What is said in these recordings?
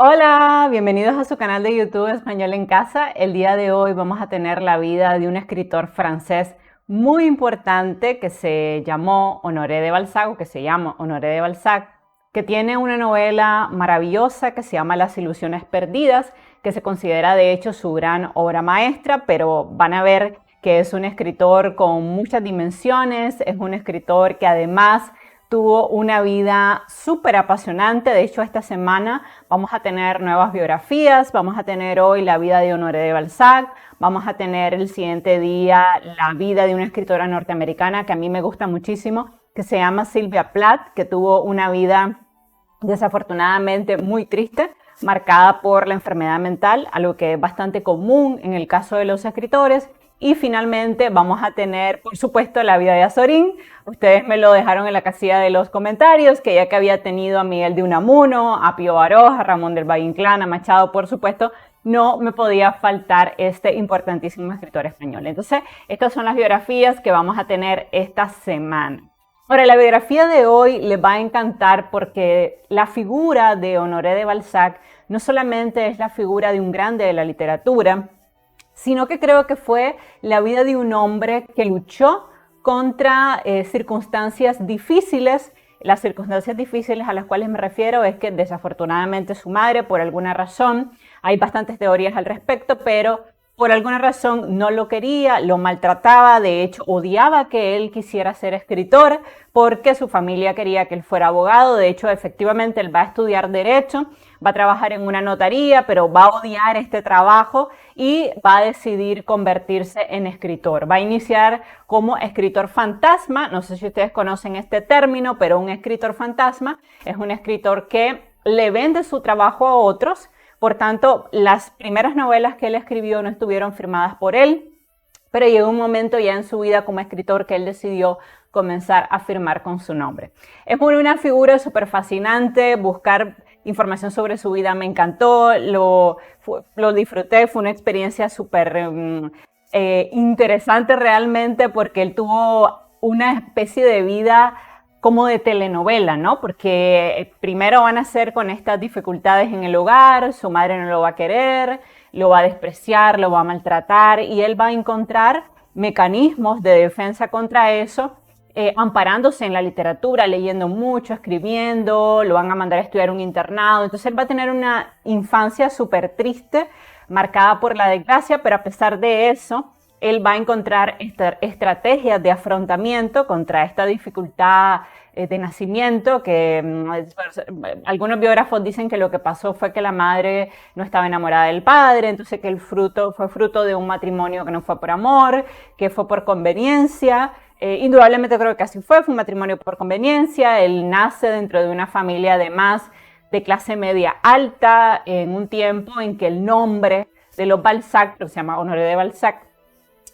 Hola, bienvenidos a su canal de YouTube Español en Casa. El día de hoy vamos a tener la vida de un escritor francés muy importante que se llamó Honoré de Balzac, o que se llama Honoré de Balzac, que tiene una novela maravillosa que se llama Las ilusiones perdidas, que se considera de hecho su gran obra maestra, pero van a ver que es un escritor con muchas dimensiones, es un escritor que además tuvo una vida súper apasionante. De hecho, esta semana vamos a tener nuevas biografías, vamos a tener hoy la vida de Honoré de Balzac, vamos a tener el siguiente día la vida de una escritora norteamericana que a mí me gusta muchísimo, que se llama Sylvia Plath, que tuvo una vida desafortunadamente muy triste, marcada por la enfermedad mental, algo que es bastante común en el caso de los escritores. Y finalmente vamos a tener, por supuesto, la vida de Azorín. Ustedes me lo dejaron en la casilla de los comentarios, que ya que había tenido a Miguel de Unamuno, a Pío Baroja, a Ramón del Valle Inclán, a Machado, por supuesto, no me podía faltar este importantísimo escritor español. Entonces, estas son las biografías que vamos a tener esta semana. Ahora, la biografía de hoy les va a encantar porque la figura de Honoré de Balzac no solamente es la figura de un grande de la literatura, sino que creo que fue la vida de un hombre que luchó contra circunstancias difíciles. Las circunstancias difíciles a las cuales me refiero es que desafortunadamente su madre, por alguna razón, hay bastantes teorías al respecto, pero por alguna razón no lo quería, lo maltrataba, de hecho odiaba que él quisiera ser escritor porque su familia quería que él fuera abogado. De hecho, efectivamente, él va a estudiar Derecho, va a trabajar en una notaría, pero va a odiar este trabajo y va a decidir convertirse en escritor. Va a iniciar como escritor fantasma. No sé si ustedes conocen este término, pero un escritor fantasma es un escritor que le vende su trabajo a otros. Por tanto, las primeras novelas que él escribió no estuvieron firmadas por él, pero llegó un momento ya en su vida como escritor que él decidió comenzar a firmar con su nombre. Es una figura súper fascinante. Buscar información sobre su vida me encantó, lo disfruté, fue una experiencia súper interesante realmente, porque él tuvo una especie de vida como de telenovela, ¿no? Porque primero van a ser con estas dificultades en el hogar, su madre no lo va a querer, lo va a despreciar, lo va a maltratar, y él va a encontrar mecanismos de defensa contra eso, amparándose en la literatura, leyendo mucho, escribiendo, lo van a mandar a estudiar un internado. Entonces él va a tener una infancia súper triste, marcada por la desgracia, pero a pesar de eso, él va a encontrar estrategias de afrontamiento contra esta dificultad de nacimiento, que algunos biógrafos dicen que lo que pasó fue que la madre no estaba enamorada del padre, entonces que el fruto fue fruto de un matrimonio que no fue por amor, que fue por conveniencia. Indudablemente creo que así fue un matrimonio por conveniencia. Él nace dentro de una familia además de clase media alta, en un tiempo en que el nombre de los Balzac, que se llama Honoré de Balzac,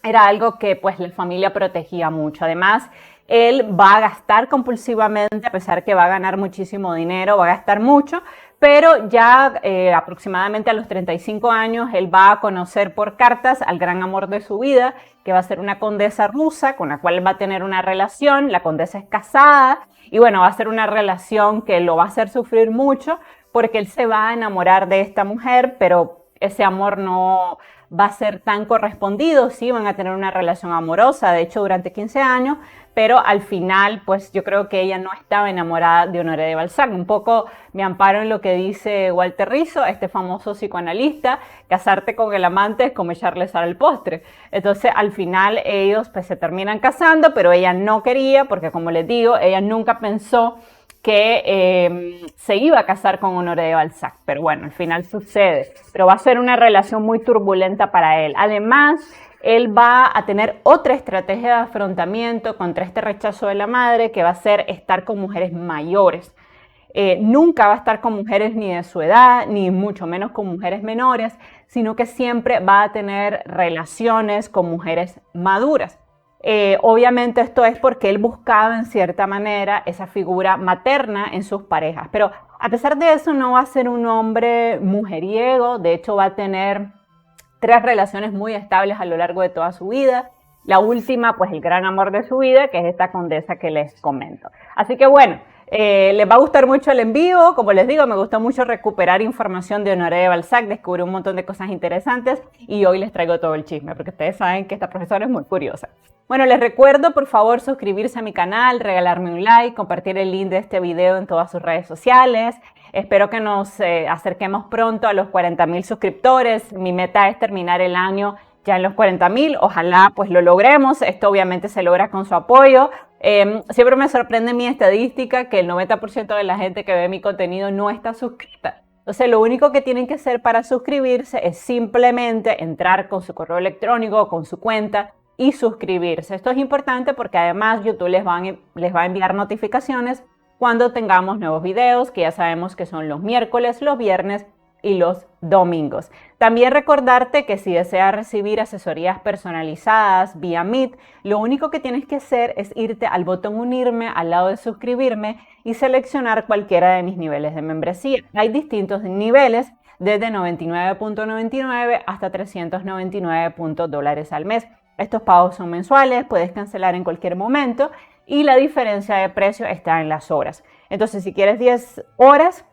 era algo que pues la familia protegía mucho. Además, él va a gastar compulsivamente, a pesar que va a ganar muchísimo dinero, va a gastar mucho, pero ya aproximadamente a los 35 años, él va a conocer por cartas al gran amor de su vida, que va a ser una condesa rusa con la cual va a tener una relación. La condesa es casada y bueno, va a ser una relación que lo va a hacer sufrir mucho, porque él se va a enamorar de esta mujer, pero ese amor no va a ser tan correspondido. Sí, van a tener una relación amorosa, de hecho durante 15 años, pero al final pues yo creo que ella no estaba enamorada de Honoré de Balzac. Un poco me amparo en lo que dice Walter Rizzo, este famoso psicoanalista: casarte con el amante es como echarle sal al postre. Entonces al final ellos pues se terminan casando, pero ella no quería, porque como les digo, ella nunca pensó que se iba a casar con Honoré de Balzac, pero bueno, al final sucede. Pero va a ser una relación muy turbulenta para él. Además, él va a tener otra estrategia de afrontamiento contra este rechazo de la madre, que va a ser estar con mujeres mayores. Nunca va a estar con mujeres ni de su edad, ni mucho menos con mujeres menores, sino que siempre va a tener relaciones con mujeres maduras. Obviamente esto es porque él buscaba en cierta manera esa figura materna en sus parejas, pero a pesar de eso no va a ser un hombre mujeriego. De hecho va a tener 3 relaciones muy estables a lo largo de toda su vida. La última, pues el gran amor de su vida, que es esta condesa que les comento. Así que bueno, Les va a gustar mucho el en vivo, como les digo, me gustó mucho recuperar información de Honoré de Balzac, descubrí un montón de cosas interesantes y hoy les traigo todo el chisme, porque ustedes saben que esta profesora es muy curiosa. Bueno, les recuerdo por favor suscribirse a mi canal, regalarme un like, compartir el link de este video en todas sus redes sociales. Espero que nos acerquemos pronto a los 40,000 suscriptores. Mi meta es terminar el año ya en los 40,000. Ojalá pues lo logremos. Esto obviamente se logra con su apoyo. Siempre me sorprende mi estadística que el 90% de la gente que ve mi contenido no está suscrita. Entonces lo único que tienen que hacer para suscribirse es simplemente entrar con su correo electrónico, con su cuenta y suscribirse. Esto es importante porque además YouTube les va a enviar notificaciones cuando tengamos nuevos videos, que ya sabemos que son los miércoles, los viernes y los domingos. También recordarte que si deseas recibir asesorías personalizadas vía Meet, lo único que tienes que hacer es irte al botón unirme al lado de suscribirme y seleccionar cualquiera de mis niveles de membresía. Hay distintos niveles, desde $99.99 hasta $399 al mes. Estos pagos son mensuales, puedes cancelar en cualquier momento y la diferencia de precio está en las horas. Entonces, si quieres 10 horas,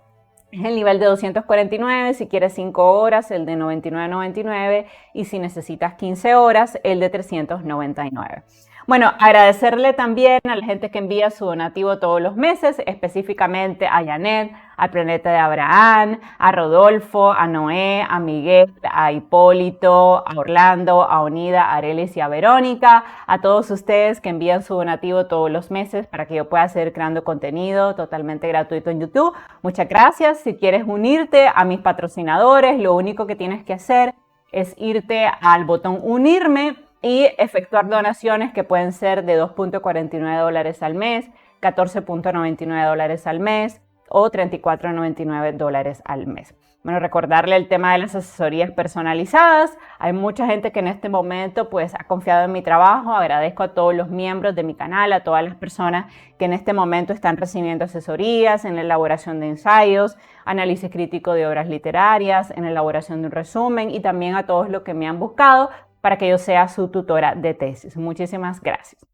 es el nivel de 249, si quieres 5 horas, el de 99.99 y si necesitas 15 horas, el de 399. Bueno, agradecerle también a la gente que envía su donativo todos los meses, específicamente a Janet, al Planeta de Abraham, a Rodolfo, a Noé, a Miguel, a Hipólito, a Orlando, a Onida, a Arelis y a Verónica, a todos ustedes que envían su donativo todos los meses para que yo pueda seguir creando contenido totalmente gratuito en YouTube. Muchas gracias. Si quieres unirte a mis patrocinadores, lo único que tienes que hacer es irte al botón unirme y efectuar donaciones que pueden ser de $2.49 al mes, $14.99 al mes o $34.99 al mes. Bueno, recordarle el tema de las asesorías personalizadas. Hay mucha gente que en este momento pues ha confiado en mi trabajo. Agradezco a todos los miembros de mi canal, a todas las personas que en este momento están recibiendo asesorías en la elaboración de ensayos, análisis crítico de obras literarias, en la elaboración de un resumen y también a todos los que me han buscado para que yo sea su tutora de tesis. Muchísimas gracias.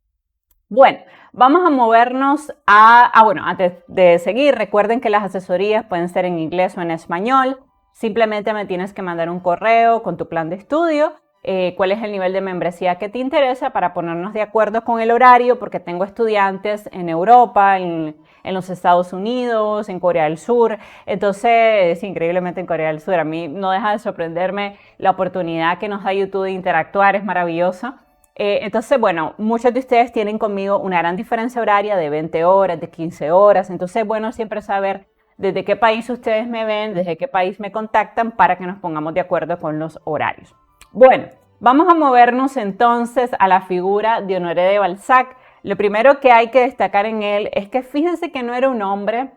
Bueno, vamos a movernos bueno, antes de seguir, recuerden que las asesorías pueden ser en inglés o en español. Simplemente me tienes que mandar un correo con tu plan de estudio, cuál es el nivel de membresía que te interesa para ponernos de acuerdo con el horario, porque tengo estudiantes en Europa, en los Estados Unidos, en Corea del Sur. Entonces, increíblemente en Corea del Sur. A mí no deja de sorprenderme la oportunidad que nos da YouTube de interactuar, es maravilloso. Entonces, bueno, muchos de ustedes tienen conmigo una gran diferencia horaria de 20 horas, de 15 horas. Entonces, bueno, siempre saber desde qué país ustedes me ven, desde qué país me contactan para que nos pongamos de acuerdo con los horarios. Bueno, vamos a movernos entonces a la figura de Honoré de Balzac. Lo primero que hay que destacar en él es que fíjense que no era un hombre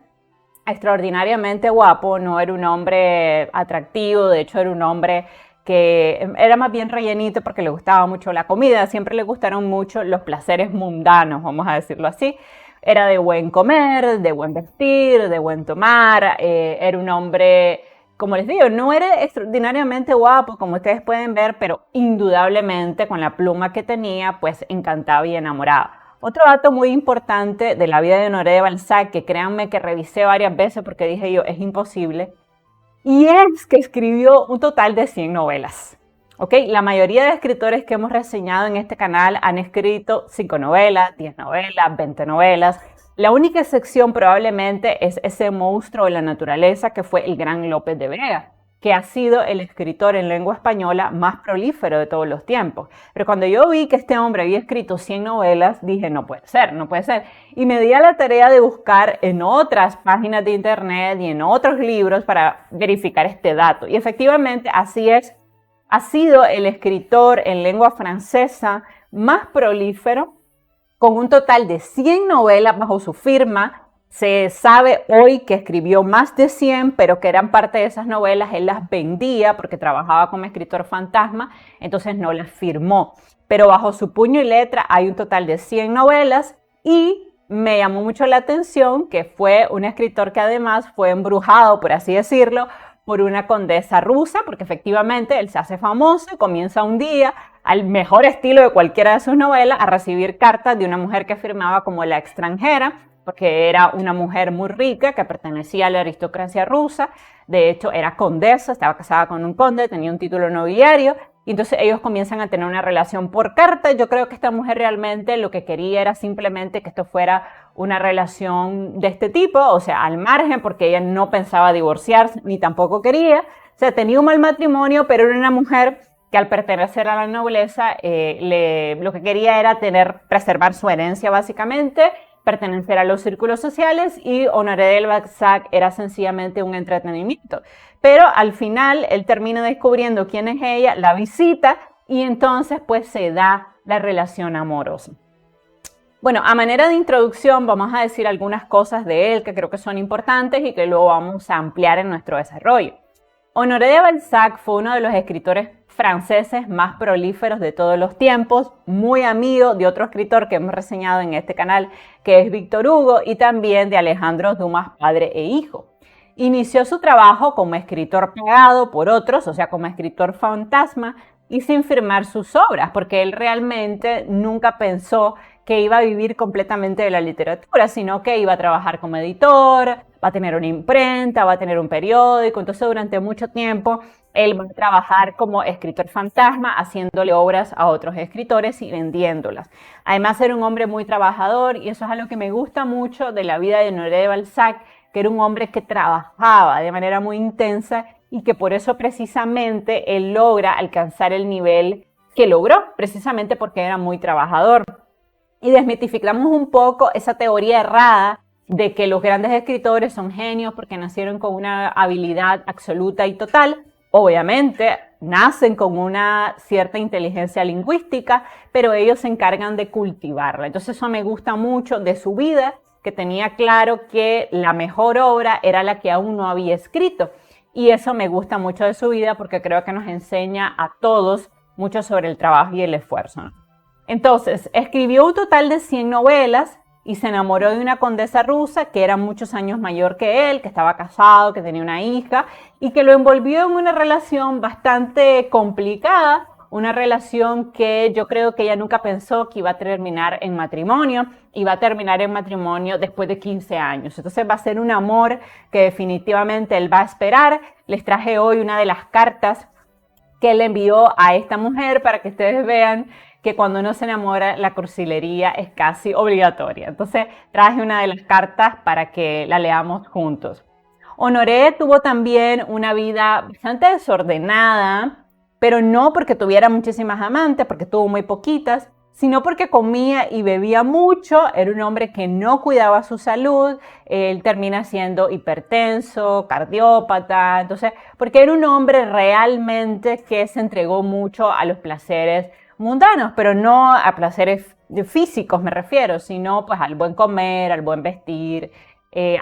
extraordinariamente guapo, no era un hombre atractivo, de hecho era un hombre que era más bien rellenito porque le gustaba mucho la comida, siempre le gustaron mucho los placeres mundanos, vamos a decirlo así. Era de buen comer, de buen vestir, de buen tomar, era un hombre, como les digo, no era extraordinariamente guapo, como ustedes pueden ver, pero indudablemente con la pluma que tenía, pues encantaba y enamoraba. Otro dato muy importante de la vida de Honoré de Balzac, que créanme que revisé varias veces porque dije yo, es imposible, y es que escribió un total de 100 novelas. ¿Ok? La mayoría de escritores que hemos reseñado en este canal han escrito 5 novelas, 10 novelas, 20 novelas. La única excepción probablemente es ese monstruo de la naturaleza que fue el gran Lope de Vega, que ha sido el escritor en lengua española más prolífero de todos los tiempos. Pero cuando yo vi que este hombre había escrito 100 novelas, dije, no puede ser, no puede ser. Y me di a la tarea de buscar en otras páginas de internet y en otros libros para verificar este dato. Y efectivamente, así es. Ha sido el escritor en lengua francesa más prolífero, con un total de 100 novelas bajo su firma. Se sabe hoy que escribió más de 100, pero que eran parte de esas novelas, él las vendía porque trabajaba como escritor fantasma, entonces no las firmó. Pero bajo su puño y letra hay un total de 100 novelas y me llamó mucho la atención que fue un escritor que además fue embrujado, por así decirlo, por una condesa rusa, porque efectivamente él se hace famoso y comienza un día, al mejor estilo de cualquiera de sus novelas, a recibir cartas de una mujer que firmaba como la extranjera, porque era una mujer muy rica que pertenecía a la aristocracia rusa. De hecho, era condesa, estaba casada con un conde, tenía un título nobiliario. Y entonces ellos comienzan a tener una relación por carta. Yo creo que esta mujer realmente lo que quería era simplemente que esto fuera una relación de este tipo, o sea, al margen, porque ella no pensaba divorciarse, ni tampoco quería. O sea, tenía un mal matrimonio, pero era una mujer que al pertenecer a la nobleza, lo que quería era preservar su herencia básicamente, pertenecer a los círculos sociales, y Honoré de Balzac era sencillamente un entretenimiento. Pero al final él termina descubriendo quién es ella, la visita, y entonces pues se da la relación amorosa. Bueno, a manera de introducción vamos a decir algunas cosas de él que creo que son importantes y que luego vamos a ampliar en nuestro desarrollo. Honoré de Balzac fue uno de los escritores franceses más prolíferos de todos los tiempos, muy amigo de otro escritor que hemos reseñado en este canal, que es Víctor Hugo, y también de Alejandro Dumas, padre e hijo. Inició su trabajo como escritor pagado por otros, o sea, como escritor fantasma, y sin firmar sus obras, porque él realmente nunca pensó que iba a vivir completamente de la literatura, sino que iba a trabajar como editor, va a tener una imprenta, va a tener un periódico. Entonces durante mucho tiempo él va a trabajar como escritor fantasma, haciéndole obras a otros escritores y vendiéndolas. Además era un hombre muy trabajador, y eso es algo que me gusta mucho de la vida de Honoré de Balzac, que era un hombre que trabajaba de manera muy intensa y que por eso precisamente él logra alcanzar el nivel que logró, precisamente porque era muy trabajador. Y desmitificamos un poco esa teoría errada de que los grandes escritores son genios porque nacieron con una habilidad absoluta y total. Obviamente nacen con una cierta inteligencia lingüística, pero ellos se encargan de cultivarla. Entonces eso me gusta mucho de su vida, que tenía claro que la mejor obra era la que aún no había escrito. Y eso me gusta mucho de su vida porque creo que nos enseña a todos mucho sobre el trabajo y el esfuerzo, ¿no? Entonces, escribió un total de 100 novelas y se enamoró de una condesa rusa que era muchos años mayor que él, que estaba casado, que tenía una hija, y que lo envolvió en una relación bastante complicada, una relación que yo creo que ella nunca pensó que iba a terminar en matrimonio, y va a terminar en matrimonio después de 15 años. Entonces va a ser un amor que definitivamente él va a esperar. Les traje hoy una de las cartas que él envió a esta mujer para que ustedes vean que cuando uno se enamora la cursilería es casi obligatoria. Entonces traje una de las cartas para que la leamos juntos. Honoré tuvo también una vida bastante desordenada, pero no porque tuviera muchísimas amantes, porque tuvo muy poquitas, sino porque comía y bebía mucho. Era un hombre que no cuidaba su salud. Él termina siendo hipertenso, cardiópata. Entonces, porque era un hombre realmente que se entregó mucho a los placeres mundanos, pero no a placeres físicos me refiero, sino pues al buen comer, al buen vestir.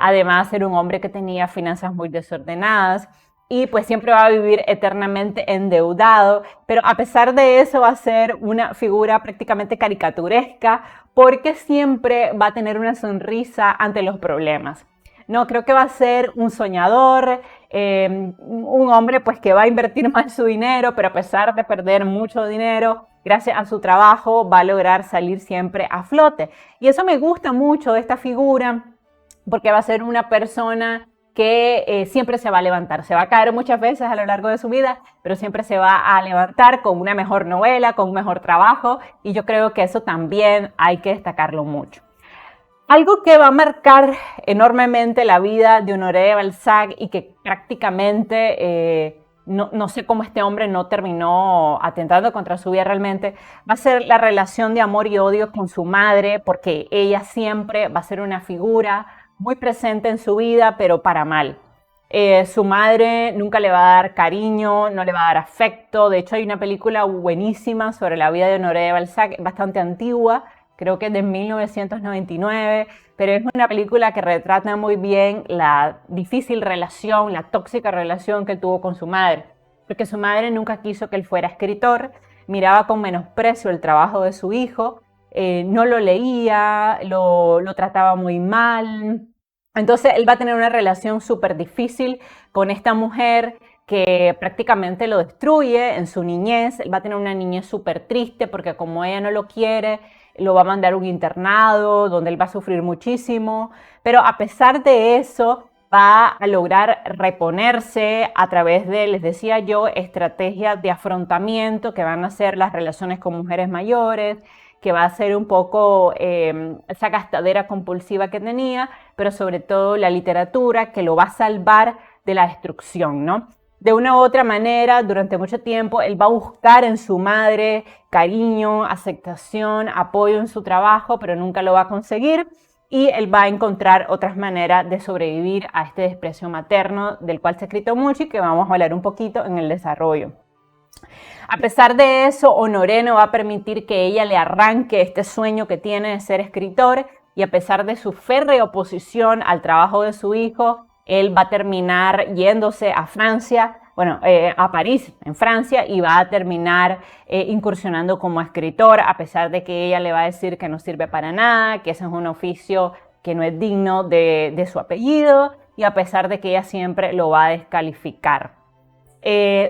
Además era un hombre que tenía finanzas muy desordenadas y pues siempre va a vivir eternamente endeudado, pero a pesar de eso va a ser una figura prácticamente caricaturesca porque siempre va a tener una sonrisa ante los problemas. No, creo que va a ser un soñador, un hombre pues que va a invertir mal su dinero, pero a pesar de perder mucho dinero, gracias a su trabajo va a lograr salir siempre a flote. Y eso me gusta mucho de esta figura, porque va a ser una persona que siempre se va a levantar. Se va a caer muchas veces a lo largo de su vida, pero siempre se va a levantar con una mejor novela, con un mejor trabajo, y yo creo que eso también hay que destacarlo mucho. Algo que va a marcar enormemente la vida de Honoré de Balzac y que prácticamente no sé cómo este hombre no terminó atentando contra su vida realmente, va a ser la relación de amor y odio con su madre, porque ella siempre va a ser una figura muy presente en su vida, pero para mal. Su madre nunca le va a dar cariño, no le va a dar afecto. De hecho, hay una película buenísima sobre la vida de Honoré de Balzac, bastante antigua, creo que es de 1999, pero es una película que retrata muy bien la difícil relación, la tóxica relación que tuvo con su madre, porque su madre nunca quiso que él fuera escritor, miraba con menosprecio el trabajo de su hijo, no lo leía, lo trataba muy mal. Entonces él va a tener una relación súper difícil con esta mujer que prácticamente lo destruye en su niñez. Él va a tener una niñez súper triste porque como ella no lo quiere, lo va a mandar a un internado donde él va a sufrir muchísimo, pero a pesar de eso va a lograr reponerse a través de, les decía yo, estrategias de afrontamiento que van a ser las relaciones con mujeres mayores, que va a ser un poco esa gastadera compulsiva que tenía, pero sobre todo la literatura que lo va a salvar de la destrucción, ¿no? De una u otra manera, durante mucho tiempo, él va a buscar en su madre cariño, aceptación, apoyo en su trabajo, pero nunca lo va a conseguir. Y él va a encontrar otras maneras de sobrevivir a este desprecio materno, del cual se ha escrito mucho y que vamos a hablar un poquito en el desarrollo. A pesar de eso, Honoré no va a permitir que ella le arranque este sueño que tiene de ser escritor, y a pesar de su férrea oposición al trabajo de su hijo, él va a terminar yéndose a Francia, a París, en Francia, y va a terminar incursionando como escritor, a pesar de que ella le va a decir que no sirve para nada, que ese es un oficio que no es digno de su apellido, y a pesar de que ella siempre lo va a descalificar.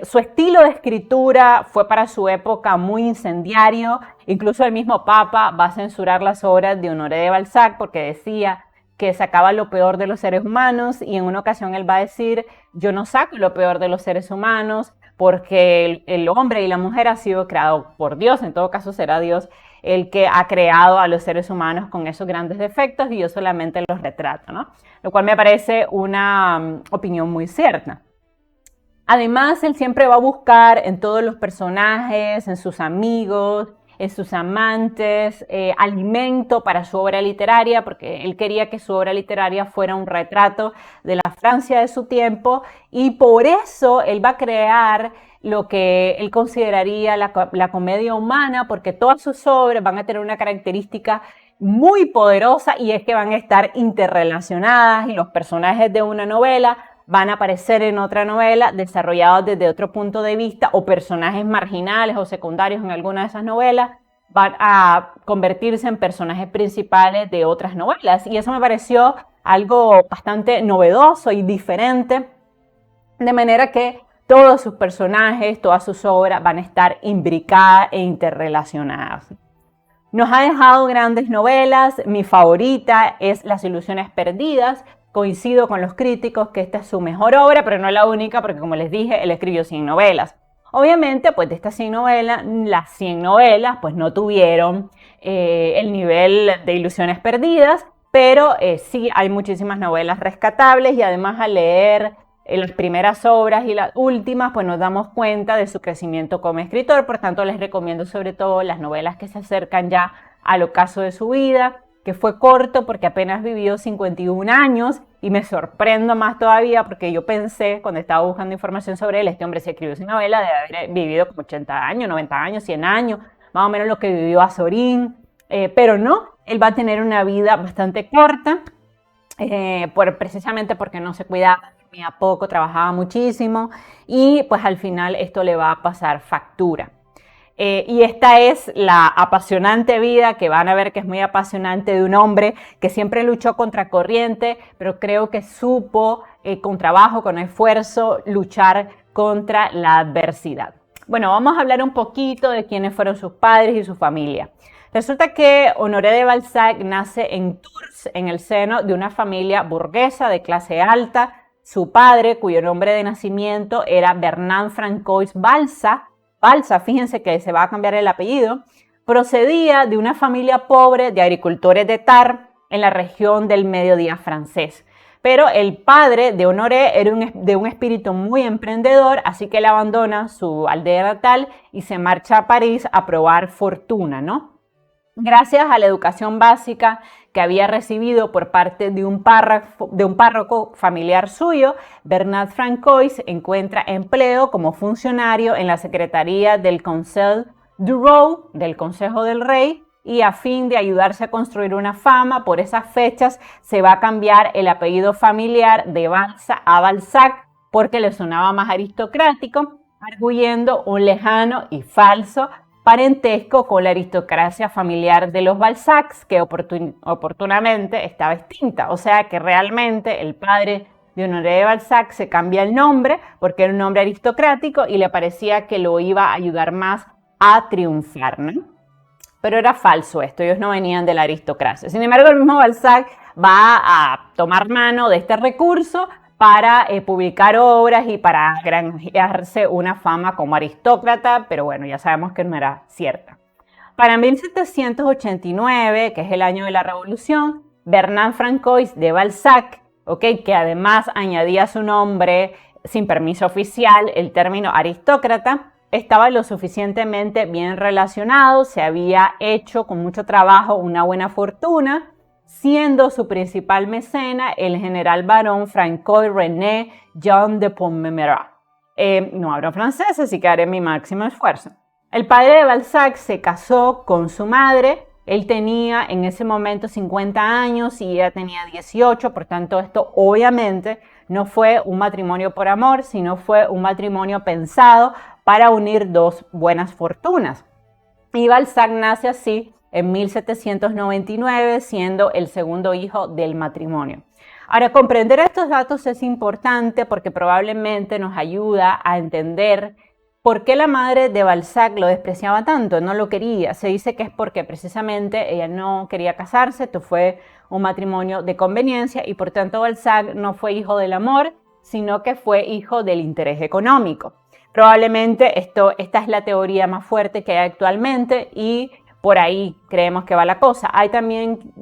Su estilo de escritura fue para su época muy incendiario. Incluso el mismo Papa va a censurar las obras de Honoré de Balzac porque decía que sacaba lo peor de los seres humanos, y en una ocasión él va a decir: yo no saco lo peor de los seres humanos porque el hombre y la mujer ha sido creado por Dios, en todo caso será Dios el que ha creado a los seres humanos con esos grandes defectos y yo solamente los retrato, ¿no? Lo cual me parece una opinión muy cierta. Además, él siempre va a buscar en todos los personajes, en sus amigos, en sus amantes, alimento para su obra literaria, porque él quería que su obra literaria fuera un retrato de la Francia de su tiempo, y por eso él va a crear lo que él consideraría la comedia humana, porque todas sus obras van a tener una característica muy poderosa, y es que van a estar interrelacionadas, y los personajes de una novela van a aparecer en otra novela desarrollados desde otro punto de vista, o personajes marginales o secundarios en alguna de esas novelas van a convertirse en personajes principales de otras novelas, y eso me pareció algo bastante novedoso y diferente, de manera que todos sus personajes, todas sus obras van a estar imbricadas e interrelacionadas. Nos ha dejado grandes novelas. Mi favorita es Las ilusiones perdidas. Coincido con los críticos que esta es su mejor obra, pero no la única, porque como les dije, él escribió 100 novelas. Obviamente, pues de estas 100 novelas, las 100 novelas pues no tuvieron el nivel de Ilusiones perdidas, pero sí hay muchísimas novelas rescatables, y además al leer las primeras obras y las últimas, pues nos damos cuenta de su crecimiento como escritor. Por tanto, les recomiendo sobre todo las novelas que se acercan ya al ocaso de su vida, que fue corto porque apenas vivió 51 años, y me sorprendo más todavía porque yo pensé, cuando estaba buscando información sobre él, este hombre se escribió su novela, debe haber vivido como 80 años, 90 años, 100 años, más o menos lo que vivió Azorín, pero no, él va a tener una vida bastante corta, precisamente porque no se cuidaba, dormía poco, trabajaba muchísimo, y pues al final esto le va a pasar factura. Y esta es la apasionante vida, que van a ver que es muy apasionante, de un hombre que siempre luchó contra corriente, pero creo que supo con trabajo, con esfuerzo, luchar contra la adversidad. Bueno, vamos a hablar un poquito de quiénes fueron sus padres y su familia. Resulta que Honoré de Balzac nace en Tours, en el seno de una familia burguesa de clase alta. Su padre, cuyo nombre de nacimiento era Bernard Francois Balzac, fíjense que se va a cambiar el apellido, procedía de una familia pobre de agricultores de Tarbes en la región del mediodía francés. Pero el padre de Honoré era de un espíritu muy emprendedor, así que él abandona su aldea natal y se marcha a París a probar fortuna, ¿no? Gracias a la educación básica que había recibido por parte de un párroco familiar suyo, Bernard Francois encuentra empleo como funcionario en la Secretaría del Conseil du Roi, del Consejo del Rey, y a fin de ayudarse a construir una fama, por esas fechas se va a cambiar el apellido familiar de Balzac a Balzac porque le sonaba más aristocrático, arguyendo un lejano y falso parentesco con la aristocracia familiar de los Balzacs, que oportunamente estaba extinta. O sea que realmente el padre de Honoré de Balzac se cambia el nombre porque era un nombre aristocrático y le parecía que lo iba a ayudar más a triunfar, ¿no? pero era falso esto, ellos no venían de la aristocracia. Sin embargo, el mismo Balzac va a tomar mano de este recurso para publicar obras y para granjearse una fama como aristócrata, pero bueno, ya sabemos que no era cierta. Para 1789, que es el año de la Revolución, Bernard Francois de Balzac, que además añadía a su nombre, sin permiso oficial, el término aristócrata, estaba lo suficientemente bien relacionado, se había hecho con mucho trabajo una buena fortuna, siendo su principal mecena el general barón Francois René Jean de Pontmercy. No hablo francés, así que haré mi máximo esfuerzo. El padre de Balzac se casó con su madre. Él tenía en ese momento 50 años y ella tenía 18, por tanto esto obviamente no fue un matrimonio por amor, sino fue un matrimonio pensado para unir dos buenas fortunas. Y Balzac nace así en 1799, siendo el segundo hijo del matrimonio. Ahora, comprender estos datos es importante porque probablemente nos ayuda a entender por qué la madre de Balzac lo despreciaba tanto, no lo quería. Se dice que es porque precisamente ella no quería casarse, esto fue un matrimonio de conveniencia y por tanto Balzac no fue hijo del amor, sino que fue hijo del interés económico. Probablemente esta es la teoría más fuerte que hay actualmente y por ahí creemos que va la cosa. Hay también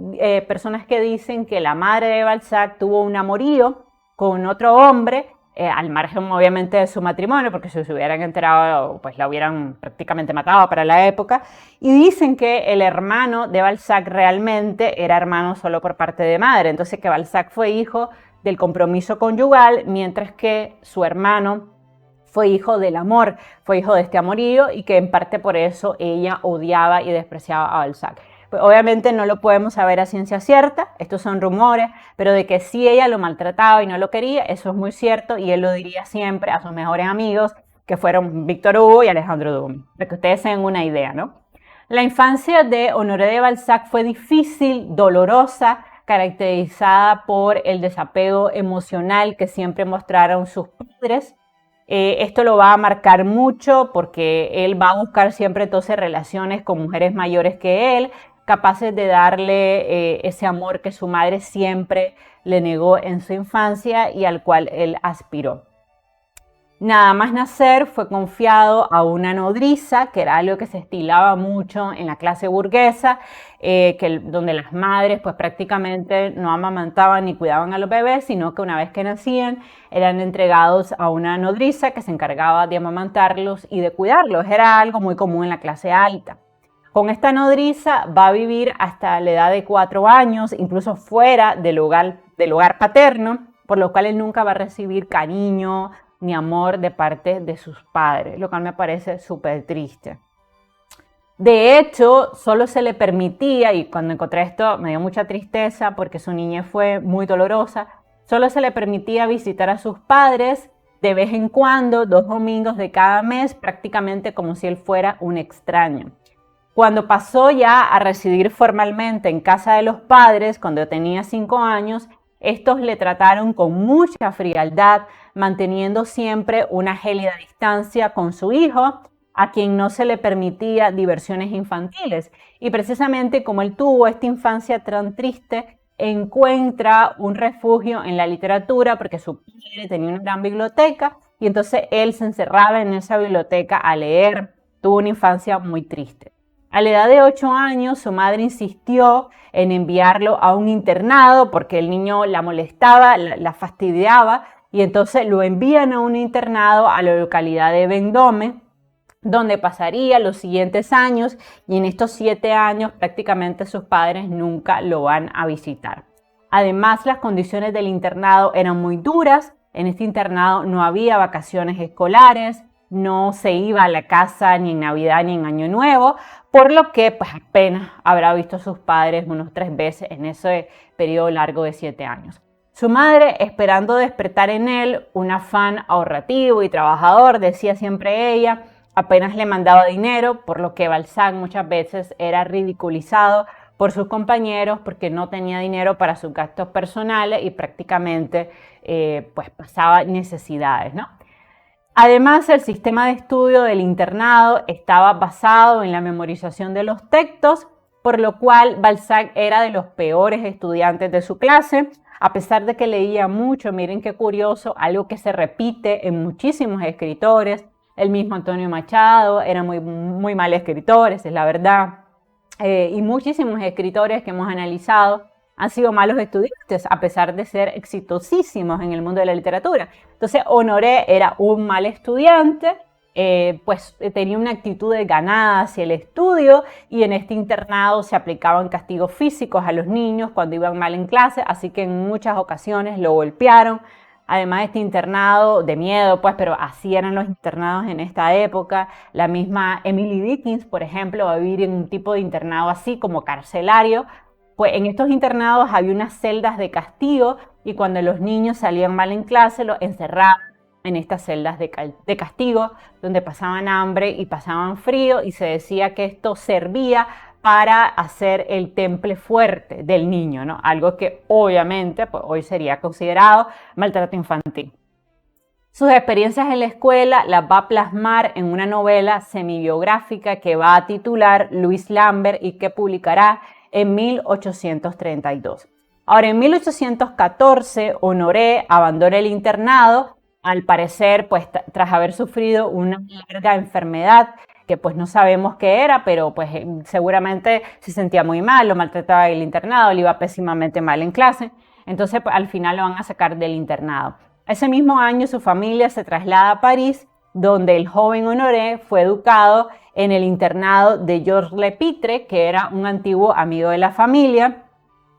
personas que dicen que la madre de Balzac tuvo un amorío con otro hombre, al margen obviamente de su matrimonio, porque si se hubieran enterado, pues la hubieran prácticamente matado para la época. Y dicen que el hermano de Balzac realmente era hermano solo por parte de madre, entonces que Balzac fue hijo del compromiso conyugal, mientras que su hermano fue hijo del amor, fue hijo de este amorío y que en parte por eso ella odiaba y despreciaba a Balzac. Pues obviamente no lo podemos saber a ciencia cierta, estos son rumores, pero de que sí ella lo maltrataba y no lo quería, eso es muy cierto y él lo diría siempre a sus mejores amigos, que fueron Victor Hugo y Alejandro Dumas, para que ustedes se den una idea, ¿no? La infancia de Honoré de Balzac fue difícil, dolorosa, caracterizada por el desapego emocional que siempre mostraron sus padres. Esto lo va a marcar mucho porque él va a buscar siempre entonces relaciones con mujeres mayores que él, capaces de darle ese amor que su madre siempre le negó en su infancia y al cual él aspiró. Nada más nacer fue confiado a una nodriza, que era algo que se estilaba mucho en la clase burguesa, donde las madres pues prácticamente no amamantaban ni cuidaban a los bebés, sino que una vez que nacían eran entregados a una nodriza que se encargaba de amamantarlos y de cuidarlos. Era algo muy común en la clase alta. Con esta nodriza va a vivir hasta la edad de 4 años, incluso fuera del hogar paterno, por lo cual él nunca va a recibir cariño ni amor de parte de sus padres, lo cual me parece súper triste. De hecho, solo se le permitía, y cuando encontré esto me dio mucha tristeza porque su niñez fue muy dolorosa, solo se le permitía visitar a sus padres de vez en cuando, 2 domingos de cada mes, prácticamente como si él fuera un extraño. Cuando pasó ya a residir formalmente en casa de los padres, cuando tenía 5 años, estos le trataron con mucha frialdad, manteniendo siempre una gélida distancia con su hijo, a quien no se le permitía diversiones infantiles. Y precisamente como él tuvo esta infancia tan triste, encuentra un refugio en la literatura porque su padre tenía una gran biblioteca y entonces él se encerraba en esa biblioteca a leer. Tuvo una infancia muy triste. A la edad de 8 años, su madre insistió en enviarlo a un internado porque el niño la molestaba, la fastidiaba, y entonces lo envían a un internado a la localidad de Vendôme, donde pasaría los siguientes años, y en estos 7 años prácticamente sus padres nunca lo van a visitar. Además, las condiciones del internado eran muy duras. En este internado no había vacaciones escolares, no se iba a la casa ni en Navidad ni en Año Nuevo, por lo que pues apenas habrá visto a sus padres unos 3 veces en ese periodo largo de 7 años. Su madre, esperando despertar en él un afán ahorrativo y trabajador, decía siempre ella, apenas le mandaba dinero, por lo que Balzac muchas veces era ridiculizado por sus compañeros porque no tenía dinero para sus gastos personales y prácticamente pues pasaba necesidades, ¿no? Además, el sistema de estudio del internado estaba basado en la memorización de los textos, por lo cual Balzac era de los peores estudiantes de su clase, a pesar de que leía mucho. Miren qué curioso, algo que se repite en muchísimos escritores. El mismo Antonio Machado era muy mal escritor, esa es la verdad. Y muchísimos escritores que hemos analizado han sido malos estudiantes, a pesar de ser exitosísimos en el mundo de la literatura. Entonces, Honoré era un mal estudiante, pues tenía una actitud de ganada hacia el estudio, y en este internado se aplicaban castigos físicos a los niños cuando iban mal en clase, así que en muchas ocasiones lo golpearon. Además, este internado de miedo, pues, pero así eran los internados en esta época. La misma Emily Dickinson, por ejemplo, va a vivir en un tipo de internado así, como carcelario. Pues en estos internados había unas celdas de castigo, y cuando los niños salían mal en clase, los encerraban en estas celdas de castigo, donde pasaban hambre y pasaban frío, y se decía que esto servía para hacer el temple fuerte del niño, ¿no? Algo que obviamente pues, hoy sería considerado maltrato infantil. Sus experiencias en la escuela las va a plasmar en una novela semibiográfica que va a titular Louis Lambert y que publicará en 1832. Ahora, en 1814, Honoré abandona el internado, al parecer, pues tras haber sufrido una larga enfermedad que pues no sabemos qué era, pero pues seguramente se sentía muy mal, lo maltrataba el internado, le iba pésimamente mal en clase, entonces pues, al final lo van a sacar del internado. Ese mismo año su familia se traslada a París, donde el joven Honoré fue educado en el internado de Georges Lepître, que era un antiguo amigo de la familia,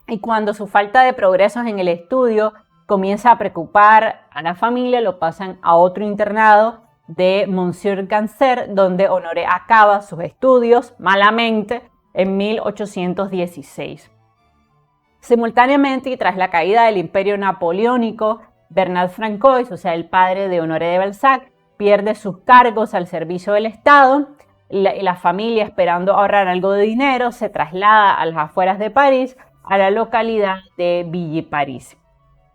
y cuando su falta de progresos en el estudio comienza a preocupar a la familia, lo pasan a otro internado de Monsieur Ganser, donde Honoré acaba sus estudios malamente en 1816. Simultáneamente, y tras la caída del Imperio Napoleónico, Bernard Francois, o sea, el padre de Honoré de Balzac, pierde sus cargos al servicio del Estado. La familia, esperando ahorrar algo de dinero, se traslada a las afueras de París, a la localidad de Villiers.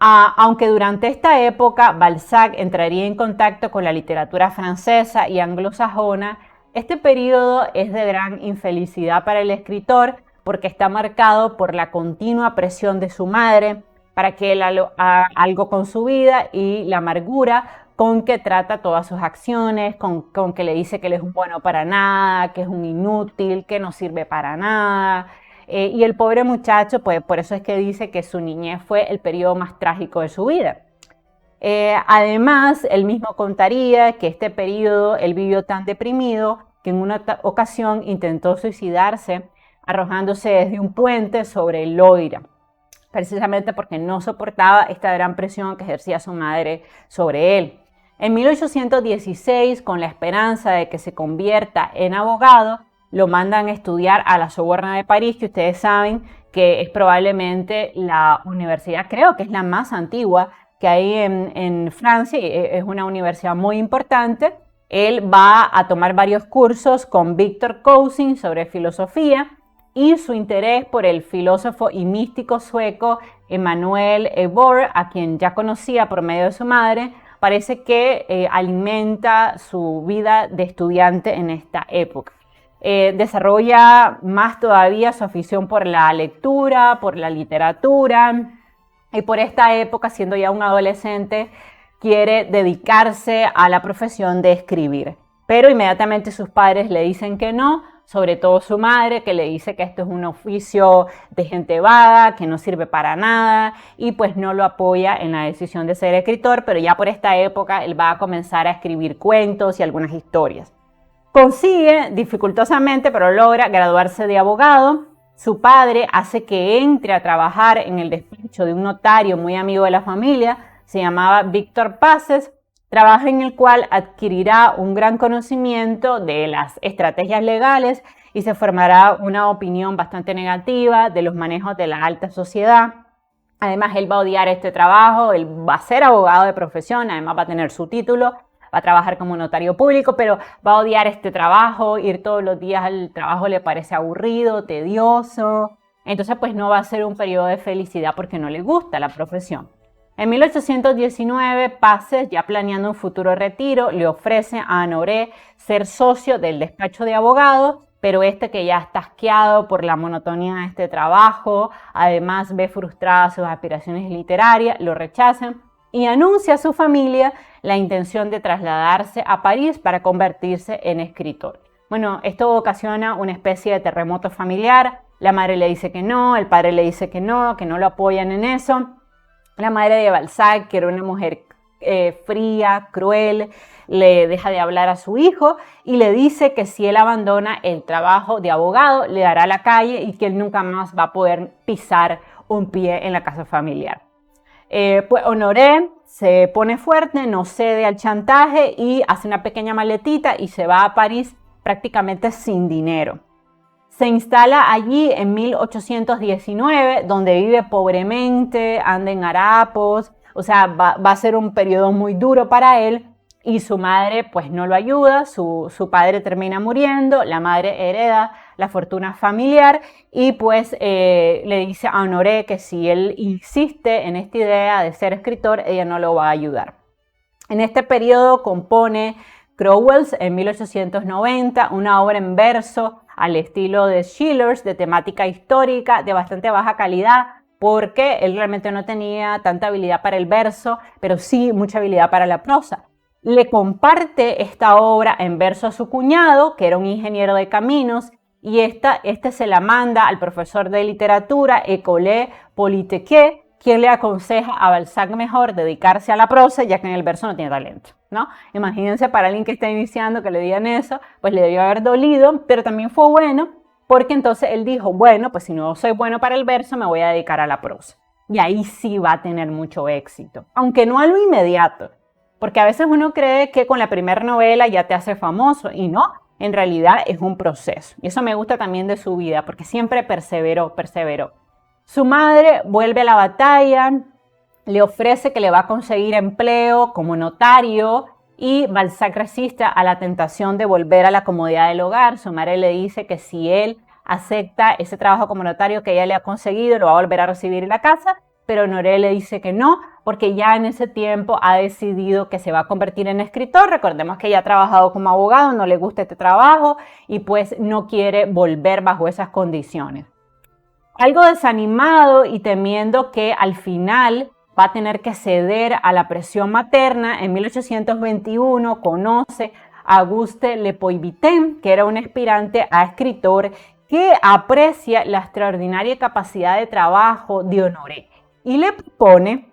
Aunque durante esta época Balzac entraría en contacto con la literatura francesa y anglosajona, este periodo es de gran infelicidad para el escritor, porque está marcado por la continua presión de su madre para que él haga algo con su vida, y la amargura con que trata todas sus acciones, con que le dice que él es un bueno para nada, que es un inútil, que no sirve para nada. Y el pobre muchacho, pues por eso es que dice que su niñez fue el periodo más trágico de su vida. Además, él mismo contaría que este periodo él vivió tan deprimido que en una ocasión intentó suicidarse arrojándose desde un puente sobre el Loira, precisamente porque no soportaba esta gran presión que ejercía su madre sobre él. En 1816, con la esperanza de que se convierta en abogado, lo mandan a estudiar a la Sorbona de París, que ustedes saben que es probablemente la universidad, creo que es la más antigua que hay en Francia, es una universidad muy importante. Él va a tomar varios cursos con Victor Cousin sobre filosofía, y su interés por el filósofo y místico sueco Emanuel Eborn, a quien ya conocía por medio de su madre, parece que alimenta su vida de estudiante en esta época. Desarrolla más todavía su afición por la lectura, por la literatura, y por esta época, siendo ya un adolescente, quiere dedicarse a la profesión de escribir. Pero inmediatamente sus padres le dicen que no, sobre todo su madre, que le dice que esto es un oficio de gente vaga, que no sirve para nada, y pues no lo apoya en la decisión de ser escritor, pero ya por esta época él va a comenzar a escribir cuentos y algunas historias. Consigue, dificultosamente, pero logra graduarse de abogado. Su padre hace que entre a trabajar en el despacho de un notario muy amigo de la familia, se llamaba Víctor Paces, trabajo en el cual adquirirá un gran conocimiento de las estrategias legales y se formará una opinión bastante negativa de los manejos de la alta sociedad. Además, él va a odiar este trabajo, él va a ser abogado de profesión, además va a tener su título, va a trabajar como notario público, pero va a odiar este trabajo, ir todos los días al trabajo le parece aburrido, tedioso. Entonces, pues no va a ser un periodo de felicidad porque no le gusta la profesión. En 1819, Passes, ya planeando un futuro retiro, le ofrece a Honoré ser socio del despacho de abogados, pero este, que ya está asqueado por la monotonía de este trabajo, además ve frustradas sus aspiraciones literarias, lo rechazan y anuncia a su familia la intención de trasladarse a París para convertirse en escritor. Bueno, esto ocasiona una especie de terremoto familiar. La madre le dice que no, el padre le dice que no lo apoyan en eso. La madre de Balzac, que era una mujer fría, cruel, le deja de hablar a su hijo y le dice que si él abandona el trabajo de abogado, le dará la calle y que él nunca más va a poder pisar un pie en la casa familiar. Pues Honoré se pone fuerte, no cede al chantaje y hace una pequeña maletita y se va a París prácticamente sin dinero. Se instala allí en 1819, donde vive pobremente, anda en harapos, o sea, va a ser un periodo muy duro para él y su madre pues no lo ayuda, su padre termina muriendo, la madre hereda la fortuna familiar y pues le dice a Honoré que si él insiste en esta idea de ser escritor, ella no lo va a ayudar. En este periodo compone Cromwell en 1890, una obra en verso al estilo de Schiller, de temática histórica, de bastante baja calidad, porque él realmente no tenía tanta habilidad para el verso, pero sí mucha habilidad para la prosa. Le comparte esta obra en verso a su cuñado, que era un ingeniero de caminos, y este se la manda al profesor de literatura, École Polytechnique, quien le aconseja a Balzac mejor dedicarse a la prosa, ya que en el verso no tiene talento, ¿no? Imagínense para alguien que está iniciando que le digan eso, pues le debió haber dolido, pero también fue bueno, porque entonces él dijo, bueno, pues si no soy bueno para el verso, me voy a dedicar a la prosa. Y ahí sí va a tener mucho éxito, aunque no a lo inmediato, porque a veces uno cree que con la primera novela ya te hace famoso, y no, en realidad es un proceso. Y eso me gusta también de su vida, porque siempre perseveró. Su madre vuelve a la batalla, le ofrece que le va a conseguir empleo como notario y Balzac resiste a la tentación de volver a la comodidad del hogar. Su madre le dice que si él acepta ese trabajo como notario que ella le ha conseguido, lo va a volver a recibir en la casa, pero Honoré le dice que no, porque ya en ese tiempo ha decidido que se va a convertir en escritor. Recordemos que ya ha trabajado como abogado, no le gusta este trabajo y pues no quiere volver bajo esas condiciones. Algo desanimado y temiendo que al final va a tener que ceder a la presión materna, en 1821 conoce a Auguste Le Poivitaine, que era un aspirante a escritor que aprecia la extraordinaria capacidad de trabajo de Honoré y le propone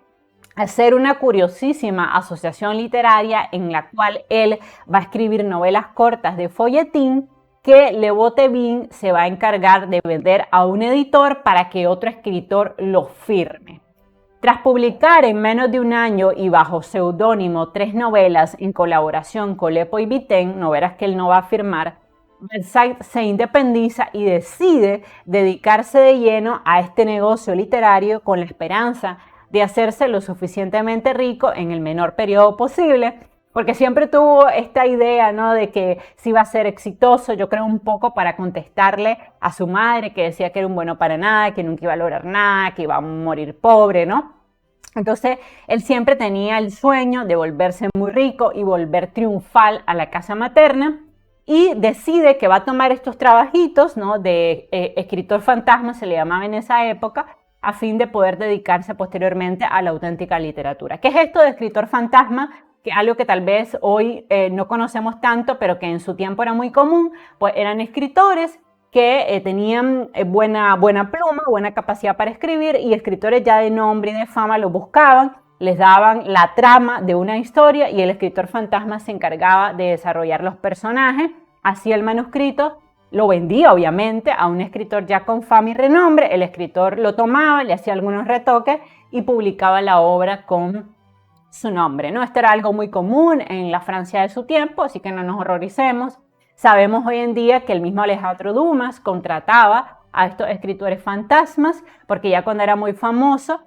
hacer una curiosísima asociación literaria en la cual él va a escribir novelas cortas de folletín que Le Bottevin se va a encargar de vender a un editor para que otro escritor lo firme. Tras publicar en menos de un año y bajo seudónimo 3 novelas en colaboración con Le Poivitaine, novelas que él no va a firmar, Balzac se independiza y decide dedicarse de lleno a este negocio literario con la esperanza de hacerse lo suficientemente rico en el menor periodo posible, porque siempre tuvo esta idea, ¿no?, de que si iba a ser exitoso. Yo creo un poco para contestarle a su madre, que decía que era un bueno para nada, que nunca iba a lograr nada, que iba a morir pobre, ¿no? Entonces, él siempre tenía el sueño de volverse muy rico y volver triunfal a la casa materna, y decide que va a tomar estos trabajitos, ¿no?, de escritor fantasma, se le llamaba en esa época, a fin de poder dedicarse posteriormente a la auténtica literatura. ¿Qué es esto de escritor fantasma? Que algo que tal vez hoy no conocemos tanto, pero que en su tiempo era muy común. Pues eran escritores que tenían buena pluma, buena capacidad para escribir, y escritores ya de nombre y de fama los buscaban, les daban la trama de una historia y el escritor fantasma se encargaba de desarrollar los personajes, hacía el manuscrito, lo vendía obviamente a un escritor ya con fama y renombre, el escritor lo tomaba, le hacía algunos retoques y publicaba la obra con su nombre, ¿no? Esto era algo muy común en la Francia de su tiempo, así que no nos horroricemos. Sabemos hoy en día que el mismo Alejandro Dumas contrataba a estos escritores fantasmas, porque ya cuando era muy famoso,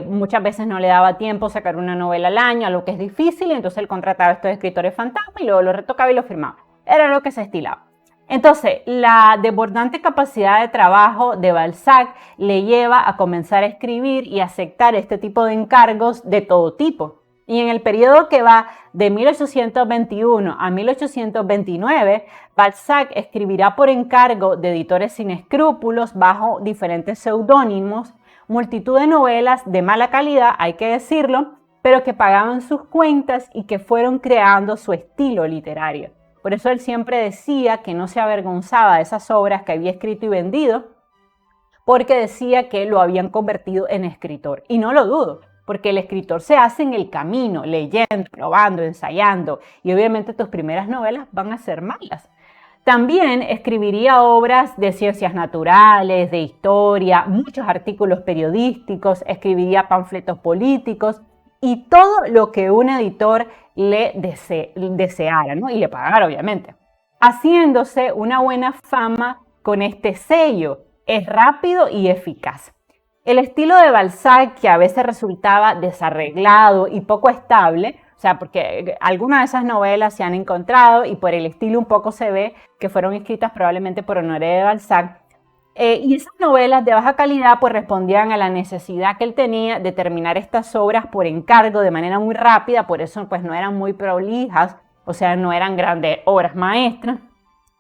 muchas veces no le daba tiempo sacar una novela al año, algo que es difícil, y entonces él contrataba a estos escritores fantasmas y luego lo retocaba y lo firmaba. Era lo que se estilaba. Entonces, la desbordante capacidad de trabajo de Balzac le lleva a comenzar a escribir y aceptar este tipo de encargos de todo tipo. Y en el periodo que va de 1821 a 1829, Balzac escribirá por encargo de editores sin escrúpulos bajo diferentes seudónimos, multitud de novelas de mala calidad, hay que decirlo, pero que pagaban sus cuentas y que fueron creando su estilo literario. Por eso él siempre decía que no se avergonzaba de esas obras que había escrito y vendido, porque decía que lo habían convertido en escritor. Y no lo dudo, porque el escritor se hace en el camino, leyendo, probando, ensayando, y obviamente tus primeras novelas van a ser malas. También escribiría obras de ciencias naturales, de historia, muchos artículos periodísticos, escribiría panfletos políticos y todo lo que un editor le deseara, ¿no? Y le pagara, obviamente. Haciéndose una buena fama con este sello. Es rápido y eficaz. El estilo de Balzac, que a veces resultaba desarreglado y poco estable, o sea, porque algunas de esas novelas se han encontrado y por el estilo un poco se ve que fueron escritas probablemente por Honoré de Balzac. Y esas novelas de baja calidad pues respondían a la necesidad que él tenía de terminar estas obras por encargo de manera muy rápida, por eso pues no eran muy prolijas, o sea, no eran grandes obras maestras,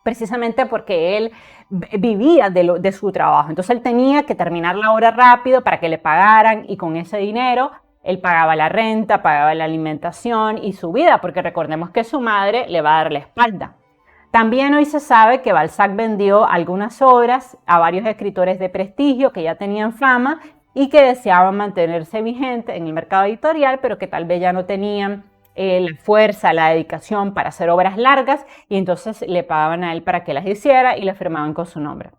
precisamente porque él vivía de su trabajo. Entonces él tenía que terminar la obra rápido para que le pagaran y con ese dinero él pagaba la renta, pagaba la alimentación y su vida, porque recordemos que su madre le va a dar la espalda. También hoy se sabe que Balzac vendió algunas obras a varios escritores de prestigio que ya tenían fama y que deseaban mantenerse vigentes en el mercado editorial, pero que tal vez ya no tenían la fuerza, la dedicación para hacer obras largas y entonces le pagaban a él para que las hiciera y las firmaban con su nombre.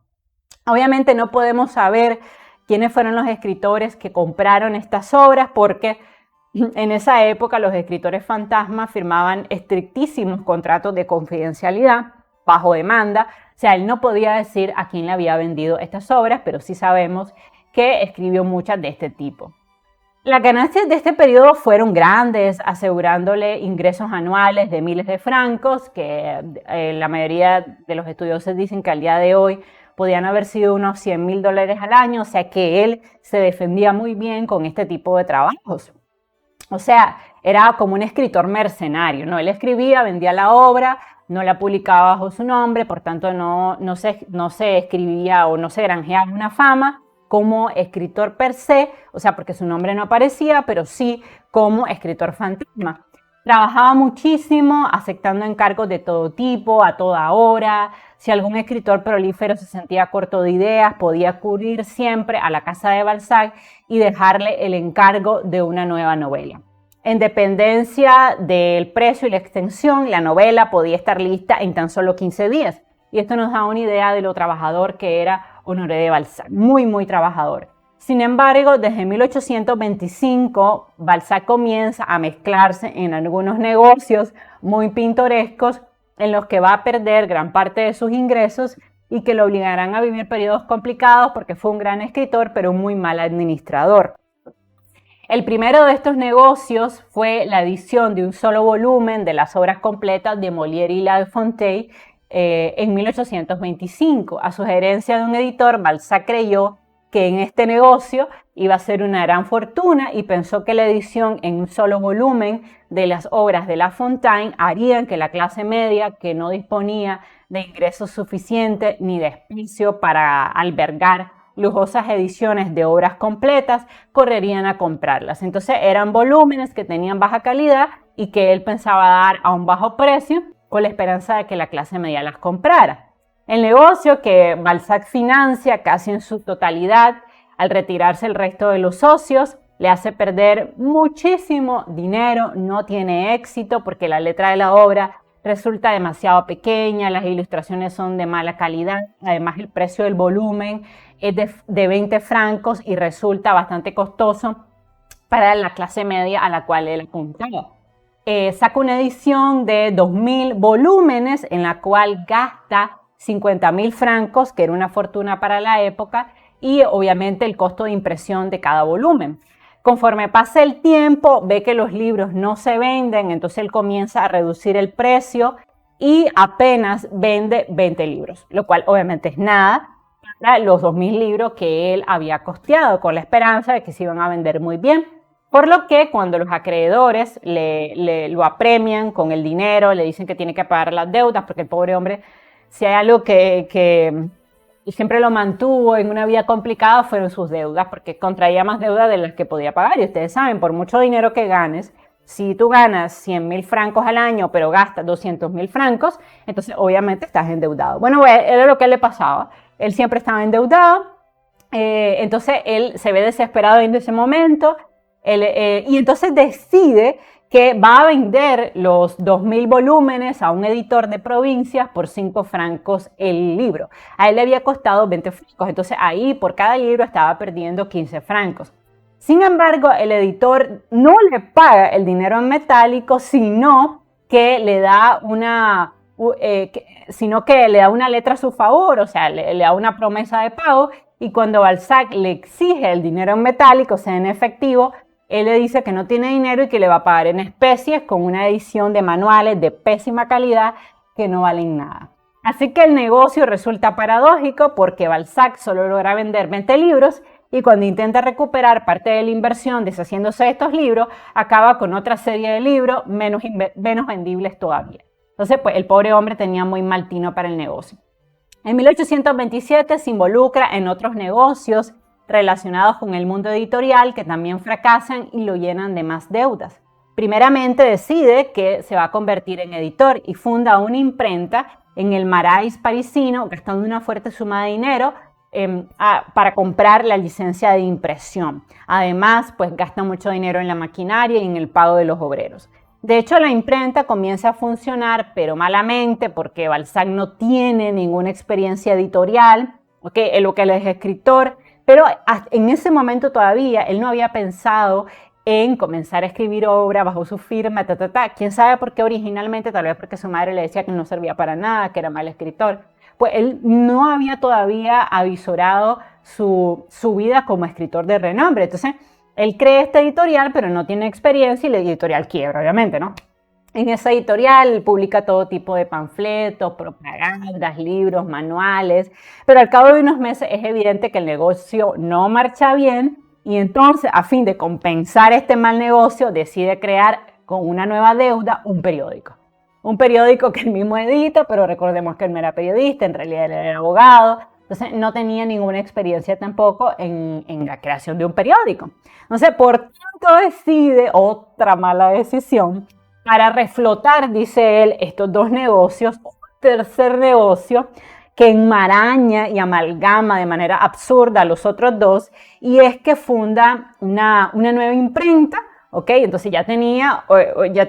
Obviamente no podemos saber quiénes fueron los escritores que compraron estas obras porque en esa época los escritores fantasmas firmaban estrictísimos contratos de confidencialidad bajo demanda. O sea, él no podía decir a quién le había vendido estas obras, pero sí sabemos que escribió muchas de este tipo. Las ganancias de este periodo fueron grandes, asegurándole ingresos anuales de miles de francos, que la mayoría de los estudiosos dicen que al día de hoy podían haber sido unos $100,000 al año, o sea que él se defendía muy bien con este tipo de trabajos. O sea, era como un escritor mercenario, ¿no? Él escribía, vendía la obra, no la publicaba bajo su nombre, por tanto no se escribía o no se granjeaba una fama como escritor per se, o sea, porque su nombre no aparecía, pero sí como escritor fantasma. Trabajaba muchísimo, aceptando encargos de todo tipo, a toda hora. Si algún escritor prolífero se sentía corto de ideas, podía acudir siempre a la casa de Balzac y dejarle el encargo de una nueva novela. En dependencia del precio y la extensión, la novela podía estar lista en tan solo 15 días. Y esto nos da una idea de lo trabajador que era Honoré de Balzac, muy, muy trabajador. Sin embargo, desde 1825, Balzac comienza a mezclarse en algunos negocios muy pintorescos en los que va a perder gran parte de sus ingresos y que lo obligarán a vivir periodos complicados porque fue un gran escritor, pero un muy mal administrador. El primero de estos negocios fue la edición de un solo volumen de las obras completas de Molière y La Fontaine en 1825. A sugerencia de un editor, Balzac creyó que en este negocio iba a ser una gran fortuna y pensó que la edición en un solo volumen de las obras de La Fontaine harían que la clase media, que no disponía de ingresos suficientes ni de espacio para albergar lujosas ediciones de obras completas, correrían a comprarlas. Entonces eran volúmenes que tenían baja calidad y que él pensaba dar a un bajo precio con la esperanza de que la clase media las comprara. El negocio que Balzac financia casi en su totalidad al retirarse el resto de los socios le hace perder muchísimo dinero, no tiene éxito porque la letra de la obra resulta demasiado pequeña, las ilustraciones son de mala calidad, además el precio del volumen es de 20 francos y resulta bastante costoso para la clase media a la cual él apuntaba. Saca una edición de 2.000 volúmenes en la cual gasta 50.000 francos, que era una fortuna para la época, y obviamente el costo de impresión de cada volumen. Conforme pasa el tiempo, ve que los libros no se venden, entonces él comienza a reducir el precio y apenas vende 20 libros, lo cual obviamente es nada para los 2.000 libros que él había costeado, con la esperanza de que se iban a vender muy bien. Por lo que cuando los acreedores lo apremian con el dinero, le dicen que tiene que pagar las deudas, porque el pobre hombre, si hay algo que siempre lo mantuvo en una vida complicada, fueron sus deudas, porque contraía más deudas de las que podía pagar. Y ustedes saben, por mucho dinero que ganes, si tú ganas 100.000 francos al año, pero gastas 200.000 francos, entonces obviamente estás endeudado. Bueno, era lo que le pasaba. Él siempre estaba endeudado, entonces él se ve desesperado en ese momento, y entonces decide que va a vender los 2.000 volúmenes a un editor de provincias por 5 francos el libro. A él le había costado 20 francos, entonces ahí por cada libro estaba perdiendo 15 francos. Sin embargo, el editor no le paga el dinero en metálico, sino que le da una letra a su favor, o sea, le da una promesa de pago, y cuando Balzac le exige el dinero en metálico, o sea, en efectivo, él le dice que no tiene dinero y que le va a pagar en especies con una edición de manuales de pésima calidad que no valen nada. Así que el negocio resulta paradójico porque Balzac solo logra vender 20 libros y cuando intenta recuperar parte de la inversión deshaciéndose de estos libros, acaba con otra serie de libros menos vendibles todavía. Entonces, pues el pobre hombre tenía muy mal tino para el negocio. En 1827 se involucra en otros negocios relacionados con el mundo editorial que también fracasan y lo llenan de más deudas. Primeramente decide que se va a convertir en editor y funda una imprenta en el Marais parisino, gastando una fuerte suma de dinero para comprar la licencia de impresión. Además, pues gasta mucho dinero en la maquinaria y en el pago de los obreros. De hecho, la imprenta comienza a funcionar, pero malamente, porque Balzac no tiene ninguna experiencia editorial, en lo que él es escritor, pero en ese momento todavía él no había pensado en comenzar a escribir obra bajo su firma, quién sabe por qué originalmente, tal vez porque su madre le decía que no servía para nada, que era mal escritor. Pues él no había todavía avisorado su vida como escritor de renombre. Entonces, él crea esta editorial, pero no tiene experiencia y la editorial quiebra, obviamente, ¿no? En esa editorial publica todo tipo de panfletos, propagandas, libros, manuales, pero al cabo de unos meses es evidente que el negocio no marcha bien y entonces, a fin de compensar este mal negocio, decide crear con una nueva deuda un periódico. Un periódico que él mismo edita, pero recordemos que él no era periodista, en realidad él era abogado, entonces no tenía ninguna experiencia tampoco en la creación de un periódico. Entonces, por tanto, decide otra mala decisión para reflotar, dice él, estos dos negocios, un tercer negocio que enmaraña y amalgama de manera absurda a los otros dos, y es que funda una nueva imprenta. ¿Ok? Entonces ya tenía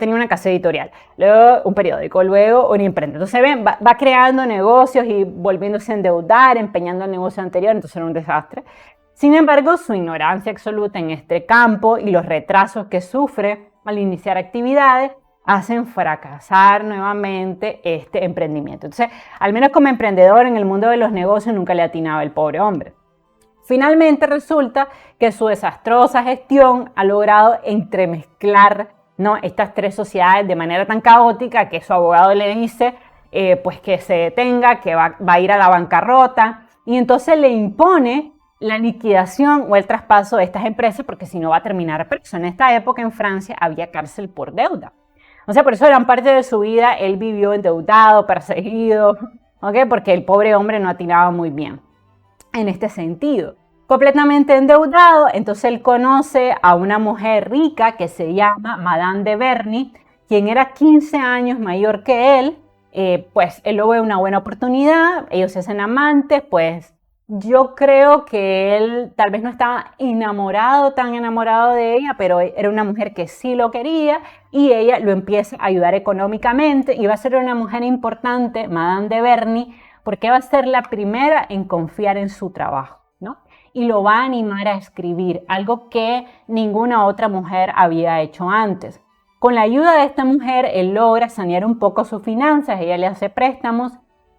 una casa editorial, luego un periódico, luego una imprenta. Entonces ven, va creando negocios y volviéndose a endeudar, empeñando el negocio anterior, entonces era un desastre. Sin embargo, su ignorancia absoluta en este campo y los retrasos que sufre al iniciar actividades hacen fracasar nuevamente este emprendimiento. Entonces, al menos como emprendedor en el mundo de los negocios nunca le atinaba el pobre hombre. Finalmente resulta que su desastrosa gestión ha logrado entremezclar, ¿no?, estas tres sociedades de manera tan caótica que su abogado le dice pues que se detenga, que va a ir a la bancarrota, y entonces le impone la liquidación o el traspaso de estas empresas porque si no va a terminar preso. En esta época en Francia había cárcel por deuda. O sea, por eso gran parte de su vida él vivió endeudado, perseguido, ¿okay? Porque el pobre hombre no atinaba muy bien en este sentido. Completamente endeudado, entonces él conoce a una mujer rica que se llama Madame de Berny, quien era 15 años mayor que él. Pues él lo ve una buena oportunidad, ellos se hacen amantes, pues yo creo que él tal vez no estaba tan enamorado de ella, pero era una mujer que sí lo quería y ella lo empieza a ayudar económicamente y va a ser una mujer importante, Madame de Berny, porque va a ser la primera en confiar en su trabajo, ¿no? Y lo va a animar a escribir, algo que ninguna otra mujer había hecho antes. Con la ayuda de esta mujer, él logra sanear un poco sus finanzas, ella le hace préstamos,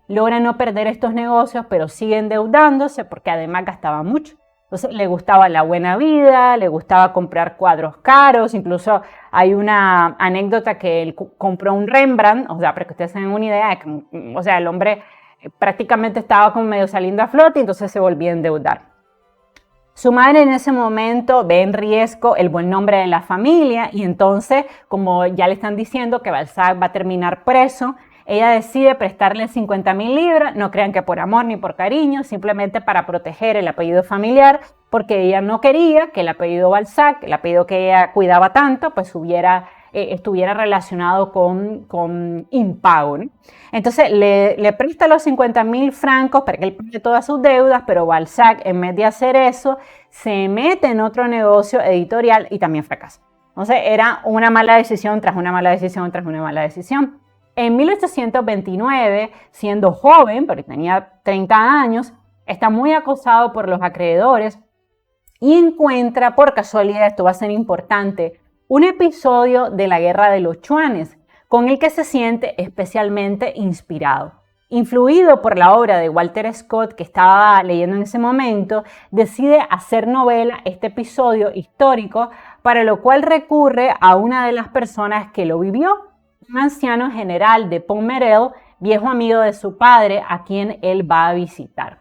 logra no perder estos negocios, pero sigue endeudándose porque además gastaba mucho. Entonces le gustaba la buena vida, le gustaba comprar cuadros caros, incluso hay una anécdota que él compró un Rembrandt, o sea, para que ustedes tengan una idea, o sea, el hombre prácticamente estaba como medio saliendo a flote y entonces se volvía a endeudar. Su madre en ese momento ve en riesgo el buen nombre de la familia y entonces, como ya le están diciendo que Balzac va a terminar preso, ella decide prestarle 50.000 libras, no crean que por amor ni por cariño, simplemente para proteger el apellido familiar, porque ella no quería que el apellido Balzac, el apellido que ella cuidaba tanto, pues estuviera relacionado con impago, ¿no? Entonces le presta los 50.000 francos para que él pague todas sus deudas, pero Balzac, en vez de hacer eso, se mete en otro negocio editorial y también fracasa. Entonces era una mala decisión tras una mala decisión tras una mala decisión. En 1829, siendo joven, porque tenía 30 años, está muy acosado por los acreedores y encuentra, por casualidad, esto va a ser importante, un episodio de la Guerra de los Chuanes, con el que se siente especialmente inspirado. Influido por la obra de Walter Scott que estaba leyendo en ese momento, decide hacer novela este episodio histórico, para lo cual recurre a una de las personas que lo vivió, un anciano general de Pomerel, viejo amigo de su padre, a quien él va a visitar.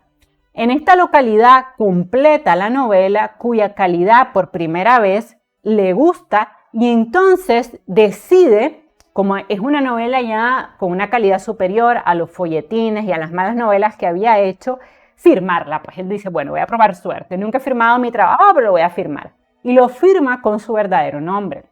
En esta localidad completa la novela, cuya calidad por primera vez le gusta, y entonces decide, como es una novela ya con una calidad superior a los folletines y a las malas novelas que había hecho, firmarla. Pues él dice, bueno, voy a probar suerte. Nunca he firmado mi trabajo, pero lo voy a firmar. Y lo firma con su verdadero nombre.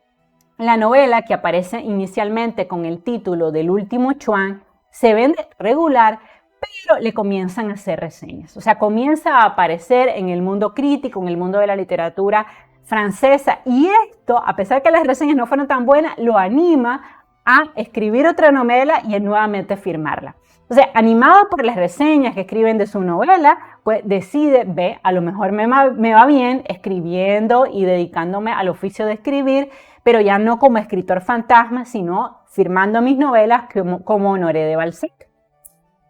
La novela, que aparece inicialmente con el título del último Chuan, se vende regular, pero le comienzan a hacer reseñas. O sea, comienza a aparecer en el mundo crítico, en el mundo de la literatura francesa. Y esto, a pesar que las reseñas no fueron tan buenas, lo anima a escribir otra novela y a nuevamente firmarla. Entonces, animado por las reseñas que escriben de su novela, pues decide, a lo mejor me va bien escribiendo y dedicándome al oficio de escribir, pero ya no como escritor fantasma, sino firmando mis novelas como Honoré de Balzac.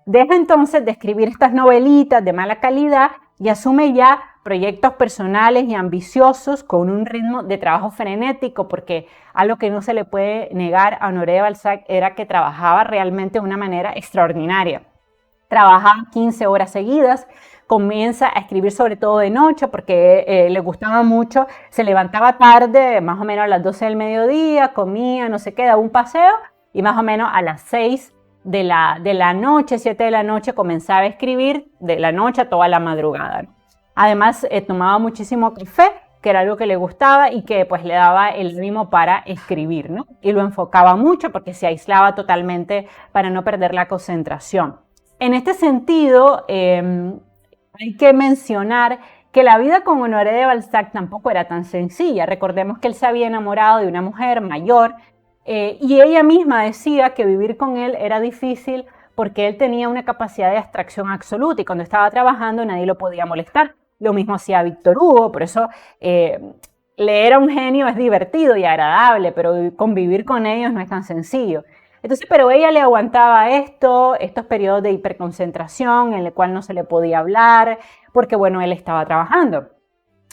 Deja entonces de escribir estas novelitas de mala calidad y asume ya proyectos personales y ambiciosos con un ritmo de trabajo frenético, porque algo que no se le puede negar a Honoré de Balzac era que trabajaba realmente de una manera extraordinaria. Trabajaba 15 horas seguidas, comienza a escribir sobre todo de noche porque le gustaba mucho, se levantaba tarde, más o menos a las 12 del mediodía, comía, no sé qué, daba un paseo y más o menos a las 6 de la noche, 7 de la noche, comenzaba a escribir de la noche a toda la madrugada, ¿no? Además, tomaba muchísimo café, que era algo que le gustaba y que pues le daba el ánimo para escribir, ¿no? Y lo enfocaba mucho porque se aislaba totalmente para no perder la concentración. En este sentido, hay que mencionar que la vida con Honoré de Balzac tampoco era tan sencilla. Recordemos que él se había enamorado de una mujer mayor y ella misma decía que vivir con él era difícil porque él tenía una capacidad de abstracción absoluta y cuando estaba trabajando nadie lo podía molestar. Lo mismo hacía Víctor Hugo, por eso leer a un genio es divertido y agradable, pero convivir con ellos no es tan sencillo. Entonces, pero ella le aguantaba estos periodos de hiperconcentración en el cual no se le podía hablar, porque bueno, él estaba trabajando.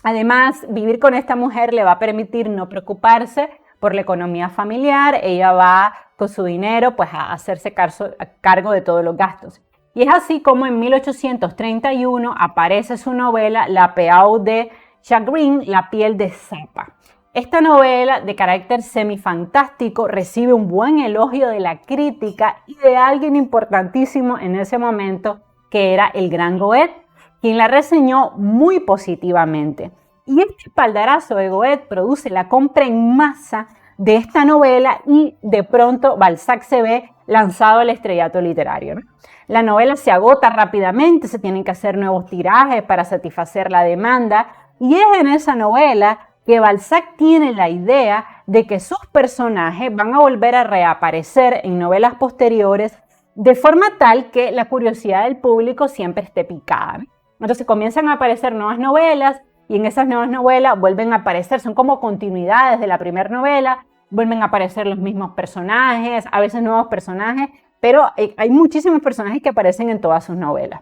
Además, vivir con esta mujer le va a permitir no preocuparse por la economía familiar, ella va con su dinero pues a hacerse cargo de todos los gastos. Y es así como en 1831 aparece su novela La Peau de Chagrin, La piel de Zapa. Esta novela de carácter semifantástico recibe un buen elogio de la crítica y de alguien importantísimo en ese momento, que era el gran Goethe, quien la reseñó muy positivamente. Y este espaldarazo de Goethe produce la compra en masa de esta novela y de pronto Balzac se ve lanzado al estrellato literario, ¿no? La novela se agota rápidamente, se tienen que hacer nuevos tirajes para satisfacer la demanda y es en esa novela que Balzac tiene la idea de que sus personajes van a volver a reaparecer en novelas posteriores de forma tal que la curiosidad del público siempre esté picada. Entonces comienzan a aparecer nuevas novelas y en esas nuevas novelas vuelven a aparecer, son como continuidades de la primera novela, vuelven a aparecer los mismos personajes, a veces nuevos personajes, pero hay muchísimos personajes que aparecen en todas sus novelas.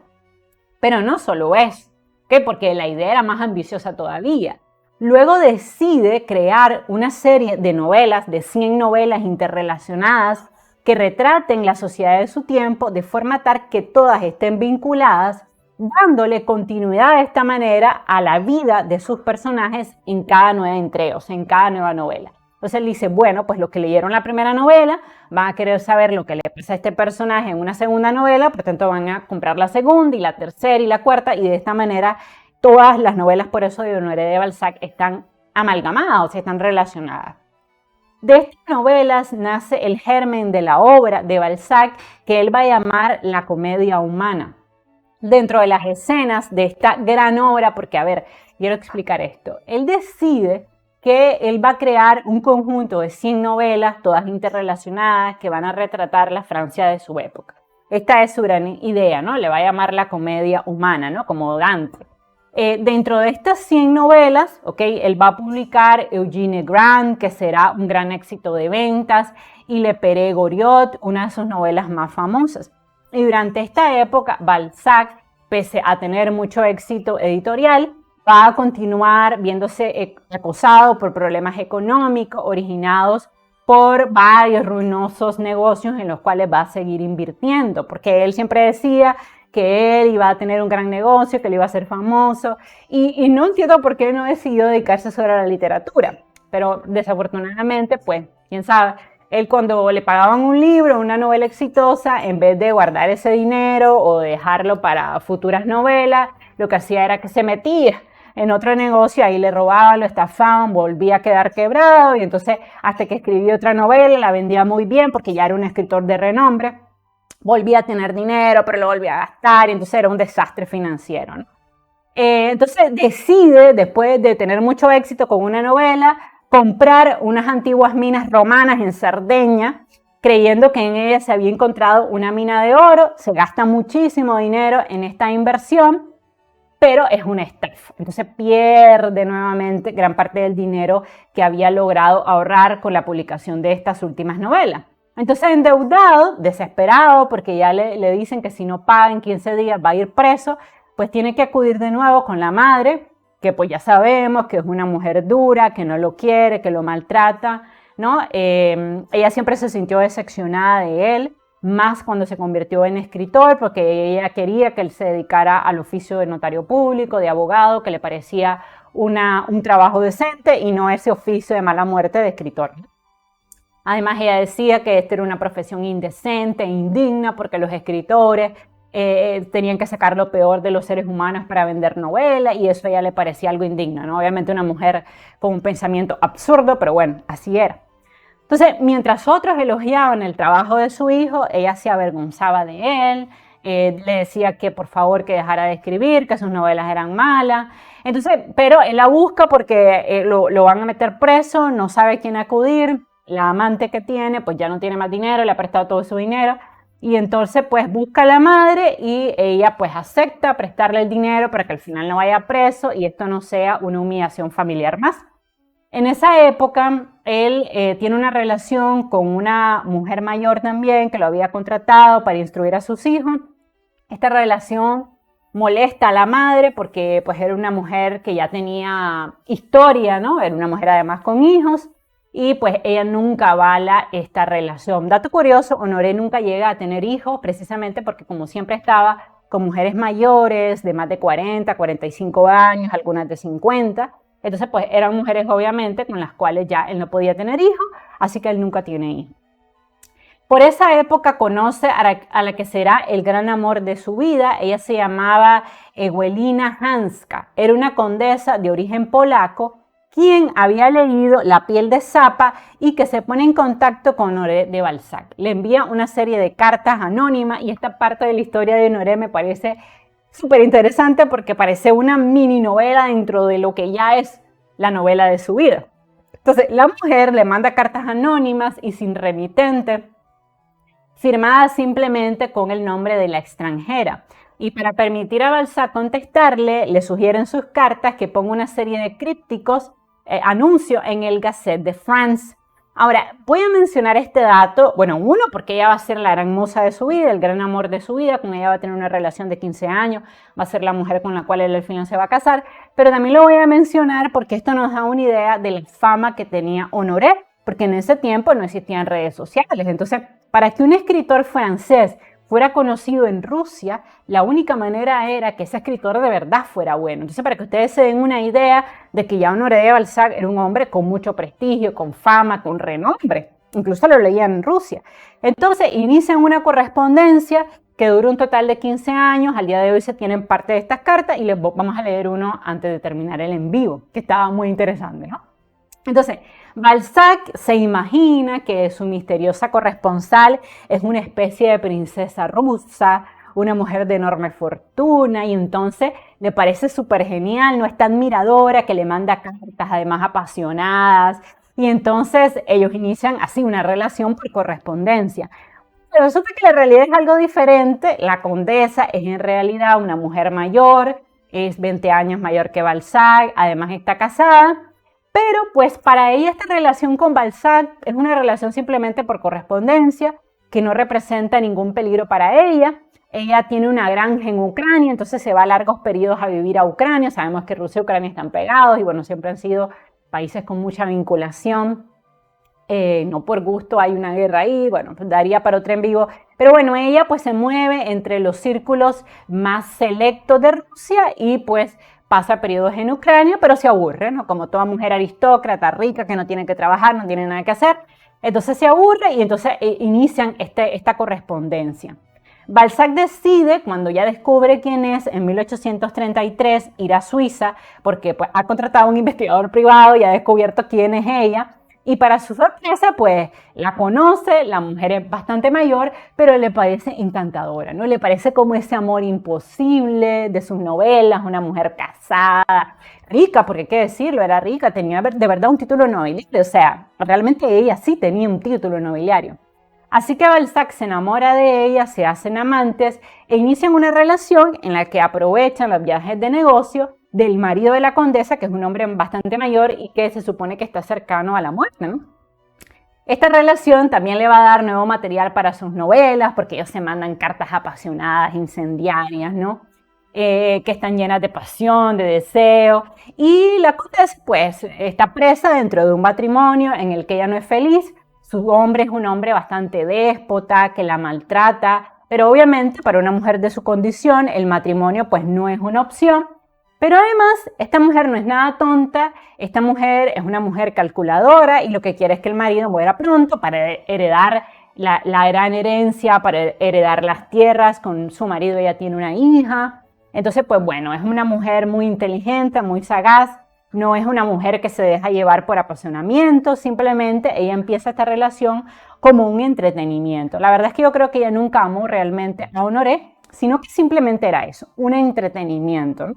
Pero no solo eso. ¿ok? Porque la idea era más ambiciosa todavía. Luego decide crear una serie de novelas, de 100 novelas interrelacionadas que retraten la sociedad de su tiempo de forma tal que todas estén vinculadas, dándole continuidad de esta manera a la vida de sus personajes en cada nueva entrega, o sea, en cada nueva novela. Entonces él dice, bueno, pues los que leyeron la primera novela van a querer saber lo que le pasa a este personaje en una segunda novela, por tanto van a comprar la segunda y la tercera y la cuarta, y de esta manera todas las novelas, por eso, de Honoré de Balzac están amalgamadas, o sea, están relacionadas. De estas novelas nace el germen de la obra de Balzac, que él va a llamar la comedia humana. Dentro de las escenas de esta gran obra, porque, a ver, quiero explicar esto. Él decide que él va a crear un conjunto de 100 novelas, todas interrelacionadas, que van a retratar la Francia de su época. Esta es su gran idea, ¿no? Le va a llamar la comedia humana, ¿no? Como Dante. Dentro de estas 100 novelas, ¿okay? Él va a publicar Eugene Grant, que será un gran éxito de ventas, y Le Pere Goriot, una de sus novelas más famosas. Y durante esta época, Balzac, pese a tener mucho éxito editorial, va a continuar viéndose acosado por problemas económicos originados por varios ruinosos negocios en los cuales va a seguir invirtiendo, porque él siempre decía que él iba a tener un gran negocio, que él iba a ser famoso, y no entiendo por qué no decidió dedicarse solo a la literatura, pero desafortunadamente, pues, quién sabe, él cuando le pagaban un libro, una novela exitosa, en vez de guardar ese dinero o dejarlo para futuras novelas, lo que hacía era que se metía en otro negocio, ahí le robaban, lo estafaban, volvía a quedar quebrado, y entonces hasta que escribió otra novela, la vendía muy bien porque ya era un escritor de renombre, volvía a tener dinero, pero lo volvía a gastar, y entonces era un desastre financiero, ¿no? Entonces decide, después de tener mucho éxito con una novela, comprar unas antiguas minas romanas en Cerdeña, creyendo que en ellas se había encontrado una mina de oro. Se gasta muchísimo dinero en esta inversión, pero es una estafa. Entonces pierde nuevamente gran parte del dinero que había logrado ahorrar con la publicación de estas últimas novelas. Entonces, endeudado, desesperado, porque ya le dicen que si no paga en 15 días va a ir preso, pues tiene que acudir de nuevo con la madre, que pues ya sabemos que es una mujer dura, que no lo quiere, que lo maltrata, ¿no? Ella siempre se sintió decepcionada de él, más cuando se convirtió en escritor, porque ella quería que él se dedicara al oficio de notario público, de abogado, que le parecía un trabajo decente y no ese oficio de mala muerte de escritor. Además, ella decía que esta era una profesión indecente, indigna, porque los escritores tenían que sacar lo peor de los seres humanos para vender novelas, y eso a ella le parecía algo indigno, ¿no? Obviamente una mujer con un pensamiento absurdo, pero bueno, así era. Entonces, mientras otros elogiaban el trabajo de su hijo, ella se avergonzaba de él, le decía que por favor que dejara de escribir, que sus novelas eran malas. Entonces, pero él la busca porque lo van a meter preso, no sabe a quién acudir. La amante que tiene, pues ya no tiene más dinero, le ha prestado todo su dinero, y entonces pues busca a la madre y ella pues acepta prestarle el dinero para que al final no vaya preso y esto no sea una humillación familiar más. En esa época él tiene una relación con una mujer mayor también que lo había contratado para instruir a sus hijos. Esta relación molesta a la madre porque pues era una mujer que ya tenía historia, ¿no? Era una mujer además con hijos. Y pues ella nunca avala esta relación. Dato curioso, Honoré nunca llega a tener hijos precisamente porque como siempre estaba con mujeres mayores de más de 40, 45 años, algunas de 50. Entonces pues eran mujeres obviamente con las cuales ya él no podía tener hijos, así que él nunca tiene hijos. Por esa época conoce a la que será el gran amor de su vida. Ella se llamaba Ewelina Hanska. Era una condesa de origen polaco quien había leído La piel de Zapa y que se pone en contacto con Honoré de Balzac. Le envía una serie de cartas anónimas y esta parte de la historia de Honoré me parece súper interesante porque parece una mini novela dentro de lo que ya es la novela de su vida. Entonces, la mujer le manda cartas anónimas y sin remitente, firmadas simplemente con el nombre de la extranjera. Y para permitir a Balzac contestarle, le sugieren sus cartas que ponga una serie de crípticos, anuncios en el Gazette de France, Ahora, voy a mencionar este dato, bueno, uno, porque ella va a ser la gran musa de su vida, el gran amor de su vida, con ella va a tener una relación de 15 años, va a ser la mujer con la cual él al final se va a casar, pero también lo voy a mencionar porque esto nos da una idea de la fama que tenía Honoré, porque en ese tiempo no existían redes sociales. Entonces, para que un escritor francés fuera conocido en Rusia, la única manera era que ese escritor de verdad fuera bueno. Entonces, para que ustedes se den una idea de que ya Honoré de Balzac era un hombre con mucho prestigio, con fama, con renombre. Incluso lo leían en Rusia. Entonces, inician una correspondencia que dura un total de 15 años. Al día de hoy se tienen parte de estas cartas y les vamos a leer uno antes de terminar el en vivo, que estaba muy interesante, ¿no? Entonces, Balzac se imagina que su misteriosa corresponsal es una especie de princesa rusa, una mujer de enorme fortuna, y entonces le parece súper genial, no es tan admiradora, que le manda cartas además apasionadas, y entonces ellos inician así una relación por correspondencia. Pero resulta que la realidad es algo diferente. La condesa es en realidad una mujer mayor, es 20 años mayor que Balzac, además está casada. Pero pues para ella esta relación con Balzac es una relación simplemente por correspondencia, que no representa ningún peligro para ella. Ella tiene una granja en Ucrania, entonces se va a largos periodos a vivir a Ucrania. Sabemos que Rusia y Ucrania están pegados y bueno, siempre han sido países con mucha vinculación. No por gusto hay una guerra ahí, bueno, pues daría para otro en vivo. Pero bueno, ella pues se mueve entre los círculos más selectos de Rusia y pues pasa periodos en Ucrania, pero se aburre, ¿no? Como toda mujer aristócrata, rica, que no tiene que trabajar, no tiene nada que hacer. Entonces se aburre y entonces inician esta correspondencia. Balzac decide, cuando ya descubre quién es, en 1833, ir a Suiza, porque pues, ha contratado a un investigador privado y ha descubierto quién es ella. Y para su sorpresa, pues la conoce, la mujer es bastante mayor, pero le parece encantadora, ¿no? Le parece como ese amor imposible de sus novelas, una mujer casada, rica, porque hay que decirlo, era rica, tenía de verdad un título nobiliario, o sea, realmente ella sí tenía un título nobiliario. Así que Balzac se enamora de ella, se hacen amantes e inician una relación en la que aprovechan los viajes de negocio del marido de la condesa, que es un hombre bastante mayor y que se supone que está cercano a la muerte, ¿no? Esta relación también le va a dar nuevo material para sus novelas, porque ellos se mandan cartas apasionadas, incendiarias, ¿no? Que están llenas de pasión, de deseo. Y la condesa, pues, está presa dentro de un matrimonio en el que ella no es feliz. Su hombre es un hombre bastante déspota, que la maltrata, pero obviamente para una mujer de su condición el matrimonio pues no es una opción. Pero además, esta mujer no es nada tonta, esta mujer es una mujer calculadora y lo que quiere es que el marido muera pronto para heredar la gran herencia, para heredar las tierras. Con su marido ella tiene una hija. Entonces, pues bueno, es una mujer muy inteligente, muy sagaz. No es una mujer que se deja llevar por apasionamiento, simplemente ella empieza esta relación como un entretenimiento. La verdad es que yo creo que ella nunca amó realmente a Honoré, sino que simplemente era eso, un entretenimiento, ¿no?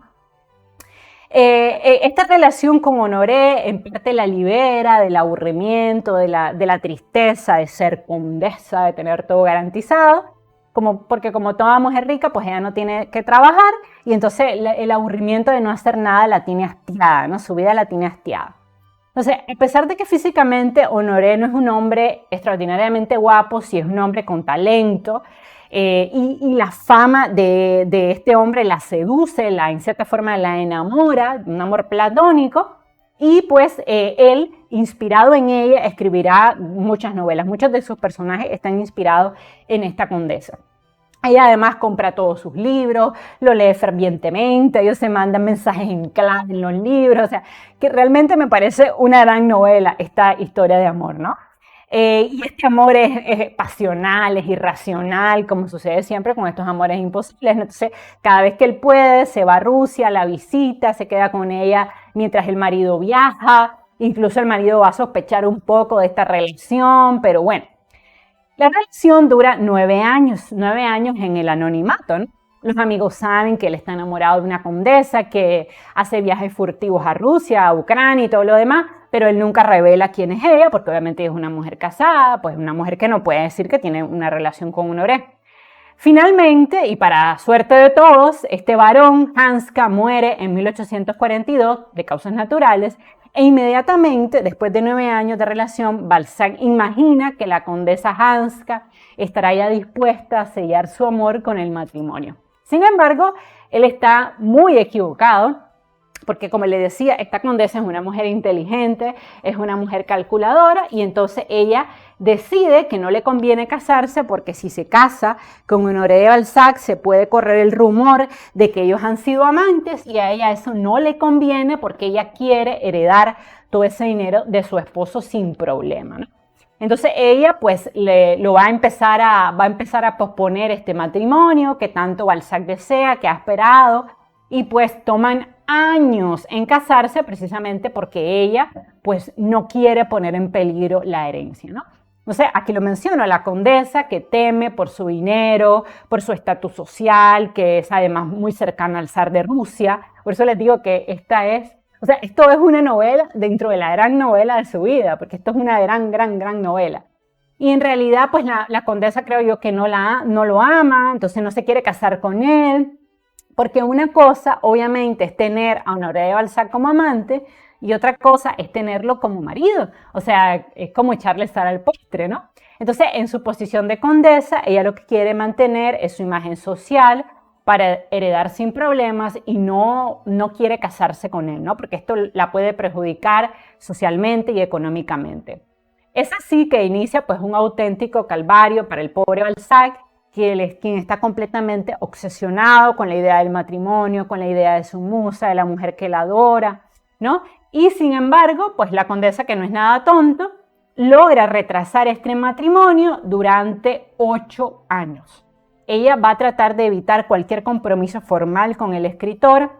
Esta relación con Honoré en parte la libera del aburrimiento, de la tristeza de ser condesa, de tener todo garantizado, porque como toda mujer rica, pues ella no tiene que trabajar y entonces el aburrimiento de no hacer nada la tiene hastiada, ¿no? Su vida la tiene hastiada. Entonces, a pesar de que físicamente Honoré no es un hombre extraordinariamente guapo, sí es un hombre con talento, y la fama de este hombre la seduce, en cierta forma la enamora, un amor platónico, y pues él, inspirado en ella, escribirá muchas novelas. Muchos de sus personajes están inspirados en esta condesa. Ella además compra todos sus libros, lo lee fervientemente, ellos se mandan mensajes en clave en los libros, o sea, que realmente me parece una gran novela esta historia de amor, ¿no? Y este amor es pasional, es irracional, como sucede siempre con estos amores imposibles. Entonces, cada vez que él puede, se va a Rusia, la visita, se queda con ella mientras el marido viaja. Incluso el marido va a sospechar un poco de esta relación, pero bueno. La relación dura 9 años en el anonimato, ¿no? Los amigos saben que él está enamorado de una condesa, que hace viajes furtivos a Rusia, a Ucrania y todo lo demás, pero él nunca revela quién es ella, porque obviamente es una mujer casada, pues una mujer que no puede decir que tiene una relación con Honoré. Finalmente, y para suerte de todos, este varón, Hanska, muere en 1842 de causas naturales E inmediatamente, después de 9 años de relación, Balzac imagina que la condesa Hanska estará ya dispuesta a sellar su amor con el matrimonio. Sin embargo, él está muy equivocado, porque como le decía, esta condesa es una mujer inteligente, es una mujer calculadora, y entonces ella decide que no le conviene casarse porque si se casa con Honoré de Balzac se puede correr el rumor de que ellos han sido amantes y a ella eso no le conviene porque ella quiere heredar todo ese dinero de su esposo sin problema, ¿no? Entonces ella pues va a empezar a posponer este matrimonio que tanto Balzac desea, que ha esperado, y pues toman años en casarse precisamente porque ella pues no quiere poner en peligro la herencia, ¿no? Entonces aquí lo menciono, la condesa que teme por su dinero, por su estatus social, que es además muy cercana al zar de Rusia. Por eso les digo que esto es una novela dentro de la gran novela de su vida, porque esto es una gran novela. Y en realidad pues la condesa creo yo que no lo ama, entonces no se quiere casar con él. Porque una cosa, obviamente, es tener a Honoré de Balzac como amante y otra cosa es tenerlo como marido. O sea, es como echarle sal al postre, ¿no? Entonces, en su posición de condesa, ella lo que quiere mantener es su imagen social para heredar sin problemas y no quiere casarse con él, ¿no? Porque esto la puede perjudicar socialmente y económicamente. Es así que inicia pues un auténtico calvario para el pobre Balzac, quien está completamente obsesionado con la idea del matrimonio, con la idea de su musa, de la mujer que la adora, ¿no? Y sin embargo, pues la condesa, que no es nada tonto, logra retrasar este matrimonio durante 8 años. Ella va a tratar de evitar cualquier compromiso formal con el escritor,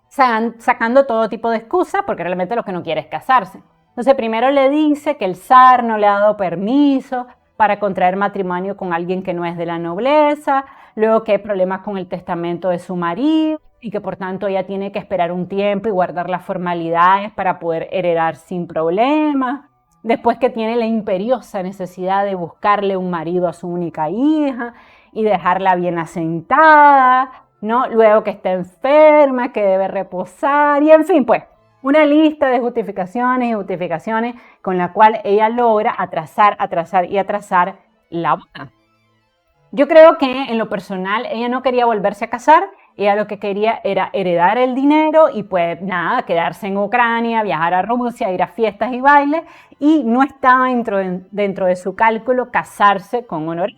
sacando todo tipo de excusas, porque realmente lo que no quiere es casarse. Entonces primero le dice que el zar no le ha dado permiso para contraer matrimonio con alguien que no es de la nobleza, luego que hay problemas con el testamento de su marido y que por tanto ella tiene que esperar un tiempo y guardar las formalidades para poder heredar sin problemas, después que tiene la imperiosa necesidad de buscarle un marido a su única hija y dejarla bien asentada, ¿no? Luego que está enferma, que debe reposar y en fin, pues una lista de justificaciones con la cual ella logra atrasar la boda. Yo creo que en lo personal ella no quería volverse a casar, ella lo que quería era heredar el dinero y pues nada, quedarse en Ucrania, viajar a Rusia, ir a fiestas y bailes, y no estaba dentro de su cálculo casarse con Honoré.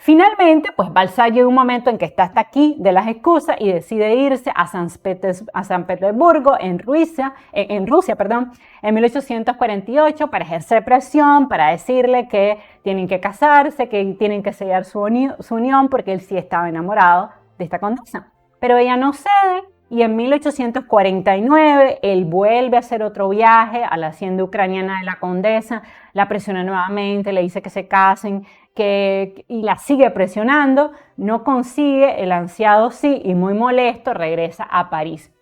Finalmente, pues Balzac llega un momento en que está hasta aquí de las excusas y decide irse a San Petersburgo, en Rusia, en 1848 para ejercer presión, para decirle que tienen que casarse, que tienen que sellar su unión, porque él sí estaba enamorado de esta condesa. Pero ella no cede y en 1849 él vuelve a hacer otro viaje a la hacienda ucraniana de la condesa, la presiona nuevamente, le dice que se casen, y la sigue presionando, no consigue el ansiado sí y muy molesto regresa a París.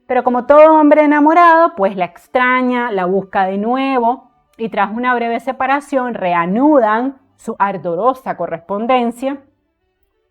Pero como todo hombre enamorado, pues la extraña, la busca de nuevo y tras una breve separación reanudan su ardorosa correspondencia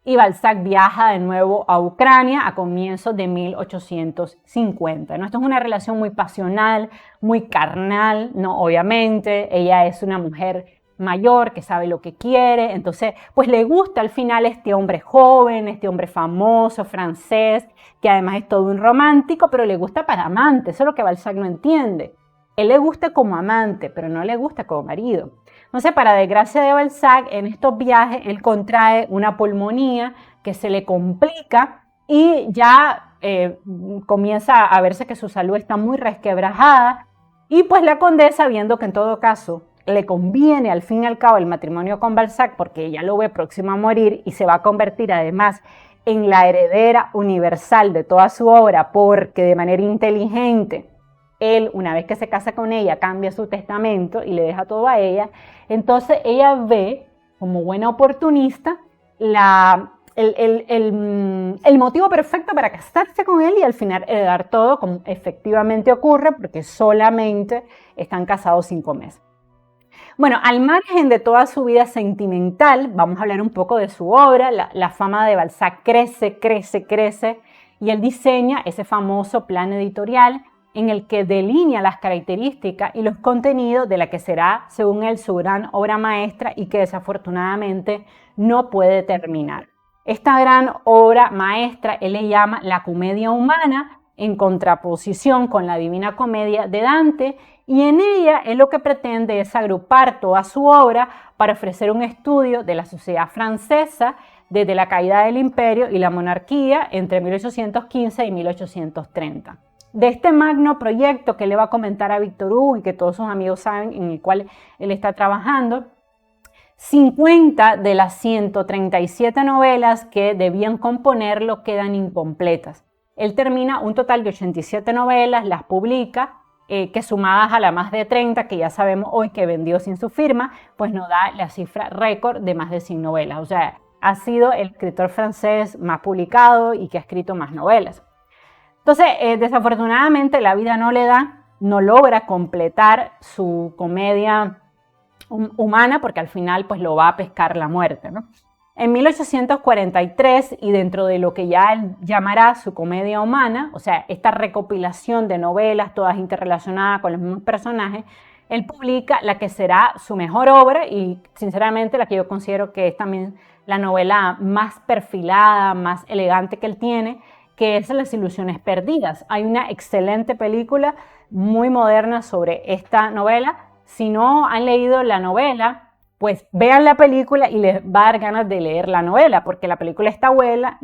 y Balzac viaja de nuevo a Ucrania a comienzos de 1850. ¿No? Esto es una relación muy pasional, muy carnal, ¿no? Obviamente, ella es una mujer mayor, que sabe lo que quiere, entonces pues le gusta al final este hombre joven, este hombre famoso, francés, que además es todo un romántico, pero le gusta para amante, eso es lo que Balzac no entiende. Él le gusta como amante, pero no le gusta como marido. Entonces, para desgracia de Balzac, en estos viajes él contrae una pulmonía que se le complica y ya comienza a verse que su salud está muy resquebrajada y pues la condesa, viendo que en todo caso le conviene al fin y al cabo el matrimonio con Balzac porque ella lo ve próximo a morir y se va a convertir además en la heredera universal de toda su obra porque de manera inteligente él, una vez que se casa con ella, cambia su testamento y le deja todo a ella, entonces ella ve como buena oportunista el motivo perfecto para casarse con él y al final heredar todo como efectivamente ocurre porque solamente están casados 5 meses. Bueno, al margen de toda su vida sentimental, vamos a hablar un poco de su obra. La fama de Balzac crece y él diseña ese famoso plan editorial en el que delinea las características y los contenidos de la que será, según él, su gran obra maestra y que desafortunadamente no puede terminar. Esta gran obra maestra él le llama la comedia humana, en contraposición con la Divina Comedia de Dante, y en ella él lo que pretende es agrupar toda su obra para ofrecer un estudio de la sociedad francesa desde la caída del imperio y la monarquía entre 1815 y 1830. De este magno proyecto que le va a comentar a Víctor Hugo y que todos sus amigos saben, en el cual él está trabajando, 50 de las 137 novelas que debían componerlo quedan incompletas. Él termina un total de 87 novelas, las publica, que sumadas a las más de 30 que ya sabemos hoy que vendió sin su firma, pues nos da la cifra récord de más de 100 novelas. O sea, ha sido el escritor francés más publicado y que ha escrito más novelas. Entonces, desafortunadamente la vida no le da, no logra completar su comedia humana porque al final pues lo va a pescar la muerte, ¿no? En 1843, y dentro de lo que ya él llamará su comedia humana, o sea, esta recopilación de novelas todas interrelacionadas con los mismos personajes, él publica la que será su mejor obra y sinceramente la que yo considero que es también la novela más perfilada, más elegante que él tiene, que es Las ilusiones perdidas. Hay una excelente película muy moderna sobre esta novela. Si no han leído la novela, pues vean la película y les va a dar ganas de leer la novela, porque la película está buena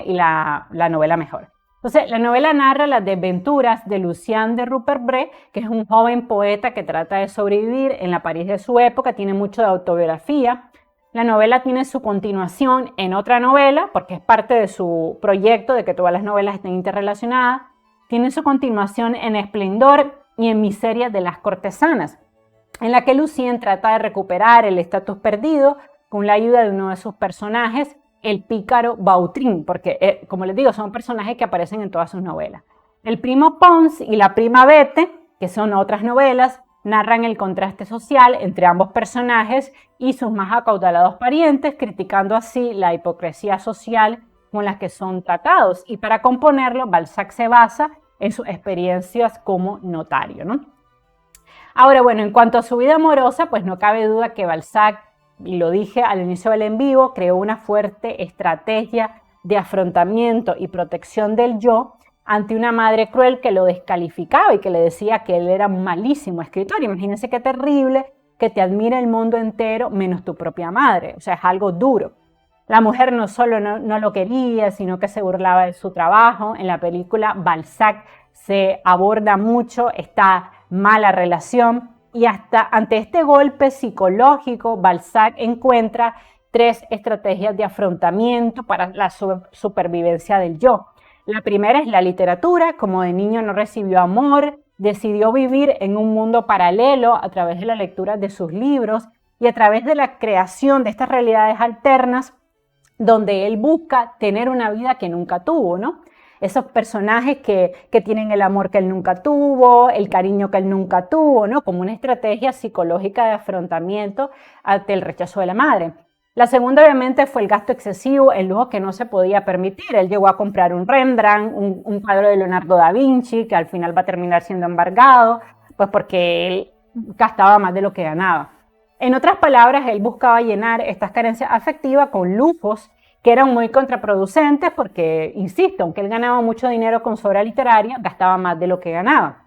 y la novela mejor. Entonces, la novela narra las desventuras de Lucien de Rupert-Bré, que es un joven poeta que trata de sobrevivir en la París de su época, tiene mucho de autobiografía. La novela tiene su continuación en otra novela, porque es parte de su proyecto de que todas las novelas estén interrelacionadas. Tiene su continuación en Esplendor y en Miseria de las cortesanas, en la que Lucien trata de recuperar el estatus perdido con la ayuda de uno de sus personajes, el pícaro Vautrin, porque, como les digo, son personajes que aparecen en todas sus novelas. El primo Pons y la prima Bete, que son otras novelas, narran el contraste social entre ambos personajes y sus más acaudalados parientes, criticando así la hipocresía social con la que son tratados. Y para componerlo, Balzac se basa en sus experiencias como notario, ¿no? Ahora, bueno, en cuanto a su vida amorosa, pues no cabe duda que Balzac, y lo dije al inicio del en vivo, creó una fuerte estrategia de afrontamiento y protección del yo ante una madre cruel que lo descalificaba y que le decía que él era un malísimo escritor. Imagínense qué terrible que te admire el mundo entero menos tu propia madre. O sea, es algo duro. La mujer no solo no lo quería, sino que se burlaba de su trabajo. En la película Balzac se aborda mucho esta mala relación y hasta ante este golpe psicológico, Balzac encuentra 3 estrategias de afrontamiento para la supervivencia del yo. La primera es la literatura. Como de niño no recibió amor, decidió vivir en un mundo paralelo a través de la lectura de sus libros y a través de la creación de estas realidades alternas donde él busca tener una vida que nunca tuvo, ¿no? Esos personajes que tienen el amor que él nunca tuvo, el cariño que él nunca tuvo, ¿no? Como una estrategia psicológica de afrontamiento ante el rechazo de la madre. La segunda, obviamente, fue el gasto excesivo, el lujo que no se podía permitir. Él llegó a comprar un Rembrandt, un cuadro de Leonardo da Vinci, que al final va a terminar siendo embargado, pues porque él gastaba más de lo que ganaba. En otras palabras, él buscaba llenar estas carencias afectivas con lujos que eran muy contraproducentes porque, insisto, aunque él ganaba mucho dinero con su obra literaria, gastaba más de lo que ganaba.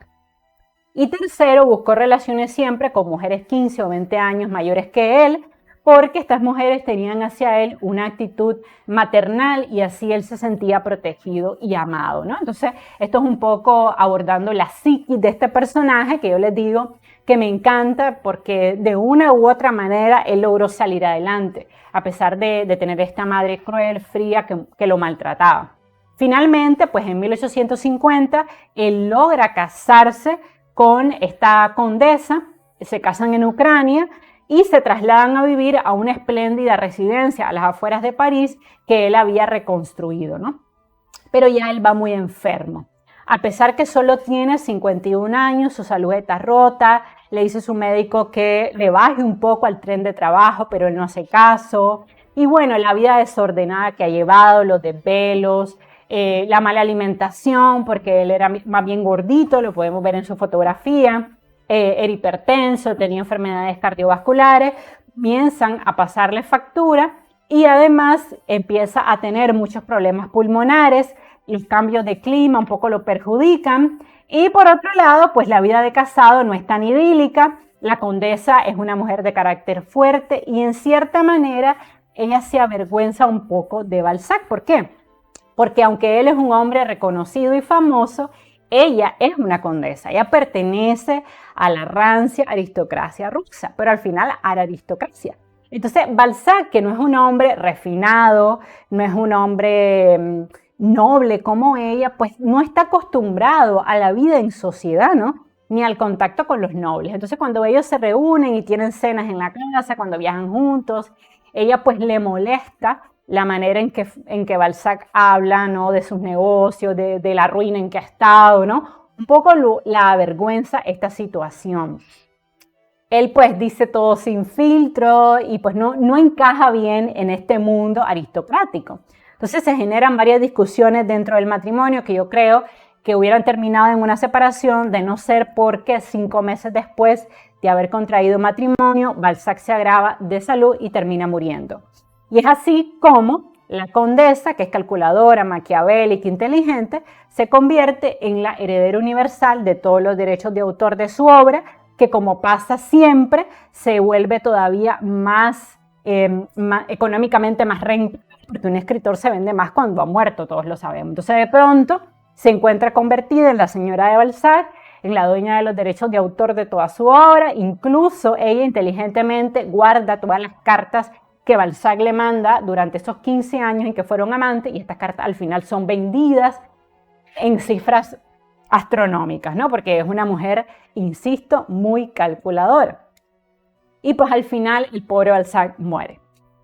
Y tercero, buscó relaciones siempre con mujeres 15 o 20 años mayores que él, porque estas mujeres tenían hacia él una actitud maternal y así él se sentía protegido y amado, ¿no? Entonces, esto es un poco abordando la psiquis de este personaje que yo les digo que me encanta porque de una u otra manera él logró salir adelante, a pesar de tener esta madre cruel, fría, que lo maltrataba. Finalmente, pues en 1850, él logra casarse con esta condesa, se casan en Ucrania y se trasladan a vivir a una espléndida residencia a las afueras de París que él había reconstruido, ¿no? Pero ya él va muy enfermo. A pesar que solo tiene 51 años, su salud está rota, le dice su médico que le baje un poco al tren de trabajo, pero él no hace caso. Y bueno, la vida desordenada que ha llevado, los desvelos, la mala alimentación, porque él era más bien gordito, lo podemos ver en su fotografía, era hipertenso, tenía enfermedades cardiovasculares, comienzan a pasarle factura y además empieza a tener muchos problemas pulmonares, los cambios de clima un poco lo perjudican y por otro lado, pues la vida de casado no es tan idílica. La condesa es una mujer de carácter fuerte y en cierta manera ella se avergüenza un poco de Balzac. ¿Por qué? Porque aunque él es un hombre reconocido y famoso, ella es una condesa, ella pertenece a la rancia aristocracia rusa, pero al final a la aristocracia. Entonces Balzac, que no es un hombre refinado, no es un hombre noble como ella, pues no está acostumbrado a la vida en sociedad, ¿no? Ni al contacto con los nobles. Entonces cuando ellos se reúnen y tienen cenas en la casa, cuando viajan juntos, ella pues le molesta la manera en que Balzac habla, ¿no? De sus negocios, de la ruina en que ha estado, ¿no? Un poco la avergüenza esta situación. Él pues dice todo sin filtro y pues no encaja bien en este mundo aristocrático. Entonces se generan varias discusiones dentro del matrimonio que yo creo que hubieran terminado en una separación de no ser porque 5 meses después de haber contraído matrimonio, Balzac se agrava de salud y termina muriendo. Y es así como la condesa, que es calculadora, maquiavélica, inteligente, se convierte en la heredera universal de todos los derechos de autor de su obra, que como pasa siempre, se vuelve todavía más económicamente más rentable, porque un escritor se vende más cuando ha muerto, todos lo sabemos. Entonces de pronto se encuentra convertida en la señora de Balzac, en la dueña de los derechos de autor de toda su obra. Incluso ella inteligentemente guarda todas las cartas que Balzac le manda durante esos 15 años en que fueron amantes, y estas cartas al final son vendidas en cifras astronómicas, ¿no? Porque es una mujer, insisto, muy calculadora. Y pues al final el pobre Balzac muere.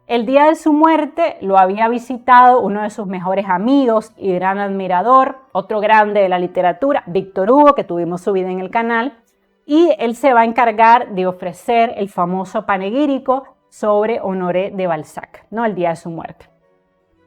El día de su muerte lo había visitado uno de sus mejores amigos y gran admirador, otro grande de la literatura, Víctor Hugo, que tuvimos su vida en el canal, y él se va a encargar de ofrecer el famoso panegírico sobre Honoré de Balzac, ¿no? El día de su muerte.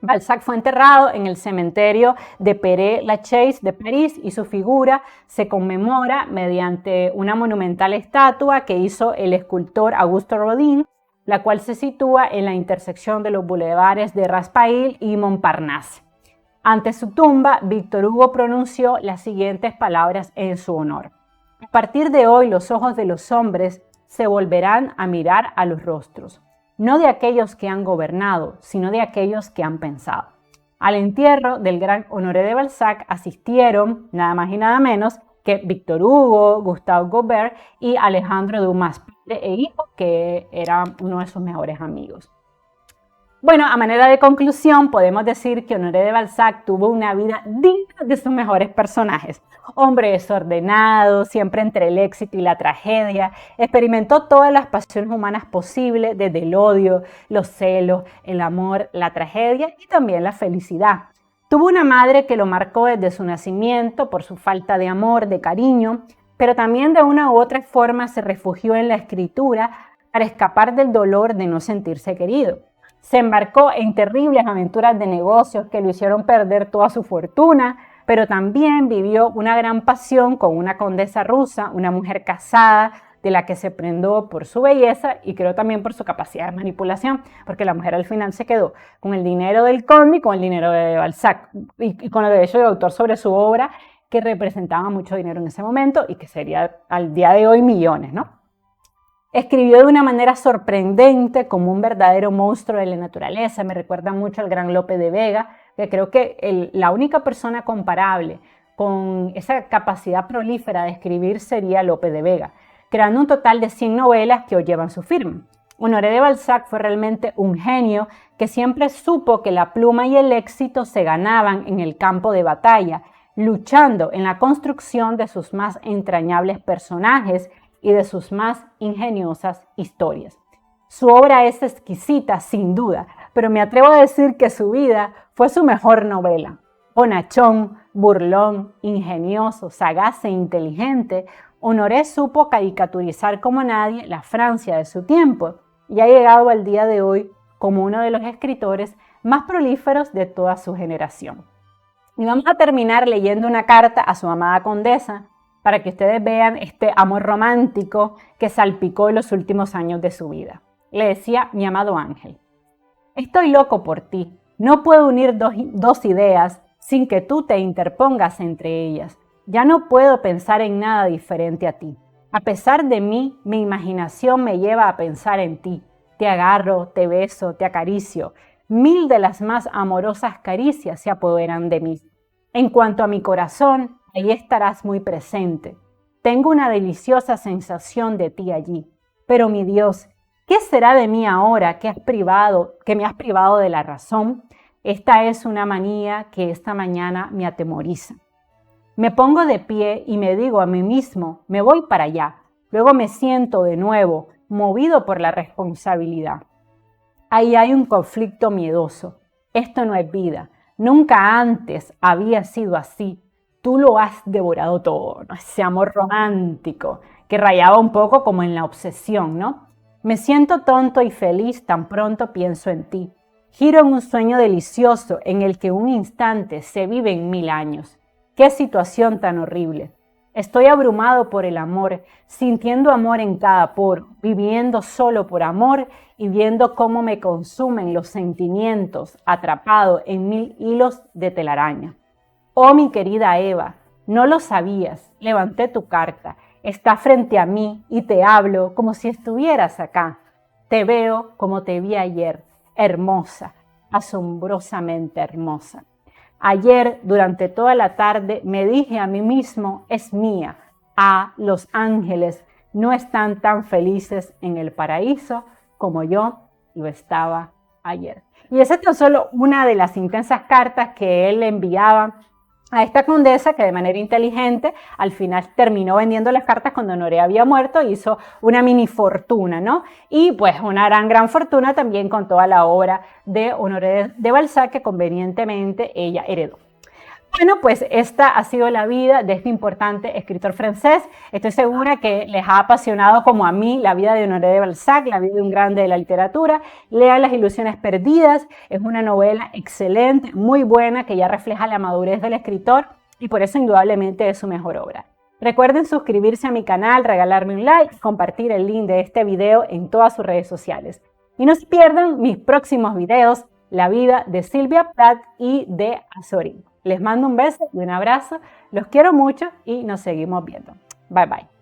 Balzac fue enterrado en el cementerio de Père-Lachaise de París y su figura se conmemora mediante una monumental estatua que hizo el escultor Auguste Rodin, la cual se sitúa en la intersección de los bulevares de Raspail y Montparnasse. Ante su tumba, Víctor Hugo pronunció las siguientes palabras en su honor: a partir de hoy los ojos de los hombres se volverán a mirar a los rostros, no de aquellos que han gobernado, sino de aquellos que han pensado. Al entierro del gran Honoré de Balzac asistieron nada más y nada menos que Víctor Hugo, Gustave Gaubert y Alejandro Dumas, padre e hijo, que era uno de sus mejores amigos. Bueno, a manera de conclusión, podemos decir que Honoré de Balzac tuvo una vida digna de sus mejores personajes. Hombre desordenado, siempre entre el éxito y la tragedia, experimentó todas las pasiones humanas posibles, desde el odio, los celos, el amor, la tragedia y también la felicidad. Tuvo una madre que lo marcó desde su nacimiento por su falta de amor, de cariño, pero también de una u otra forma se refugió en la escritura para escapar del dolor de no sentirse querido. Se embarcó en terribles aventuras de negocios que lo hicieron perder toda su fortuna, pero también vivió una gran pasión con una condesa rusa, una mujer casada, de la que se prendó por su belleza y creo también por su capacidad de manipulación, porque la mujer al final se quedó con el dinero del conde y con el dinero de Balzac y con los derechos de autor sobre su obra, que representaba mucho dinero en ese momento y que sería al día de hoy millones, ¿no? Escribió de una manera sorprendente, como un verdadero monstruo de la naturaleza. Me recuerda mucho al gran Lope de Vega, que creo que la única persona comparable con esa capacidad prolífera de escribir sería Lope de Vega, creando un total de 100 novelas que hoy llevan su firma. Honoré de Balzac fue realmente un genio que siempre supo que la pluma y el éxito se ganaban en el campo de batalla, luchando en la construcción de sus más entrañables personajes y de sus más ingeniosas historias. Su obra es exquisita, sin duda, pero me atrevo a decir que su vida fue su mejor novela. Bonachón, burlón, ingenioso, sagaz e inteligente, Honoré supo caricaturizar como nadie la Francia de su tiempo y ha llegado al día de hoy como uno de los escritores más prolíferos de toda su generación. Y vamos a terminar leyendo una carta a su amada condesa para que ustedes vean este amor romántico que salpicó en los últimos años de su vida. Le decía: mi amado Ángel, estoy loco por ti. No puedo unir dos ideas sin que tú te interpongas entre ellas. Ya no puedo pensar en nada diferente a ti. A pesar de mí, mi imaginación me lleva a pensar en ti. Te agarro, te beso, te acaricio. 1000 de las más amorosas caricias se apoderan de mí. En cuanto a mi corazón, ahí estarás muy presente. Tengo una deliciosa sensación de ti allí. Pero mi Dios, ¿qué será de mí ahora que me has privado de la razón? Esta es una manía que esta mañana me atemoriza. Me pongo de pie y me digo a mí mismo: me voy para allá. Luego me siento de nuevo, movido por la responsabilidad. Ahí hay un conflicto miedoso. Esto no es vida. Nunca antes había sido así. Tú lo has devorado todo, ¿no? Ese amor romántico que rayaba un poco como en la obsesión, ¿no? Me siento tonto y feliz tan pronto pienso en ti. Giro en un sueño delicioso en el que un instante se vive en 1000 años. ¡Qué situación tan horrible! Estoy abrumado por el amor, sintiendo amor en cada poro, viviendo solo por amor y viendo cómo me consumen los sentimientos, atrapado en 1000 hilos de telaraña. Oh, mi querida Eva, no lo sabías, levanté tu carta, está frente a mí y te hablo como si estuvieras acá. Te veo como te vi ayer, hermosa, asombrosamente hermosa. Ayer, durante toda la tarde, me dije a mí mismo: es mía. Los ángeles no están tan felices en el paraíso como yo lo estaba ayer. Y esa es tan solo una de las intensas cartas que él le enviaba a esta condesa, que de manera inteligente al final terminó vendiendo las cartas cuando Honoré había muerto, hizo una mini fortuna, ¿no? Y pues una gran fortuna también con toda la obra de Honoré de Balzac que convenientemente ella heredó. Bueno, pues esta ha sido la vida de este importante escritor francés. Estoy segura que les ha apasionado como a mí la vida de Honoré de Balzac, la vida de un grande de la literatura. Lean Las ilusiones perdidas, es una novela excelente, muy buena, que ya refleja la madurez del escritor y por eso indudablemente es su mejor obra. Recuerden suscribirse a mi canal, regalarme un like, compartir el link de este video en todas sus redes sociales. Y no se pierdan mis próximos videos, la vida de Sylvia Plath y de Azorín. Les mando un beso y un abrazo, los quiero mucho y nos seguimos viendo. Bye bye.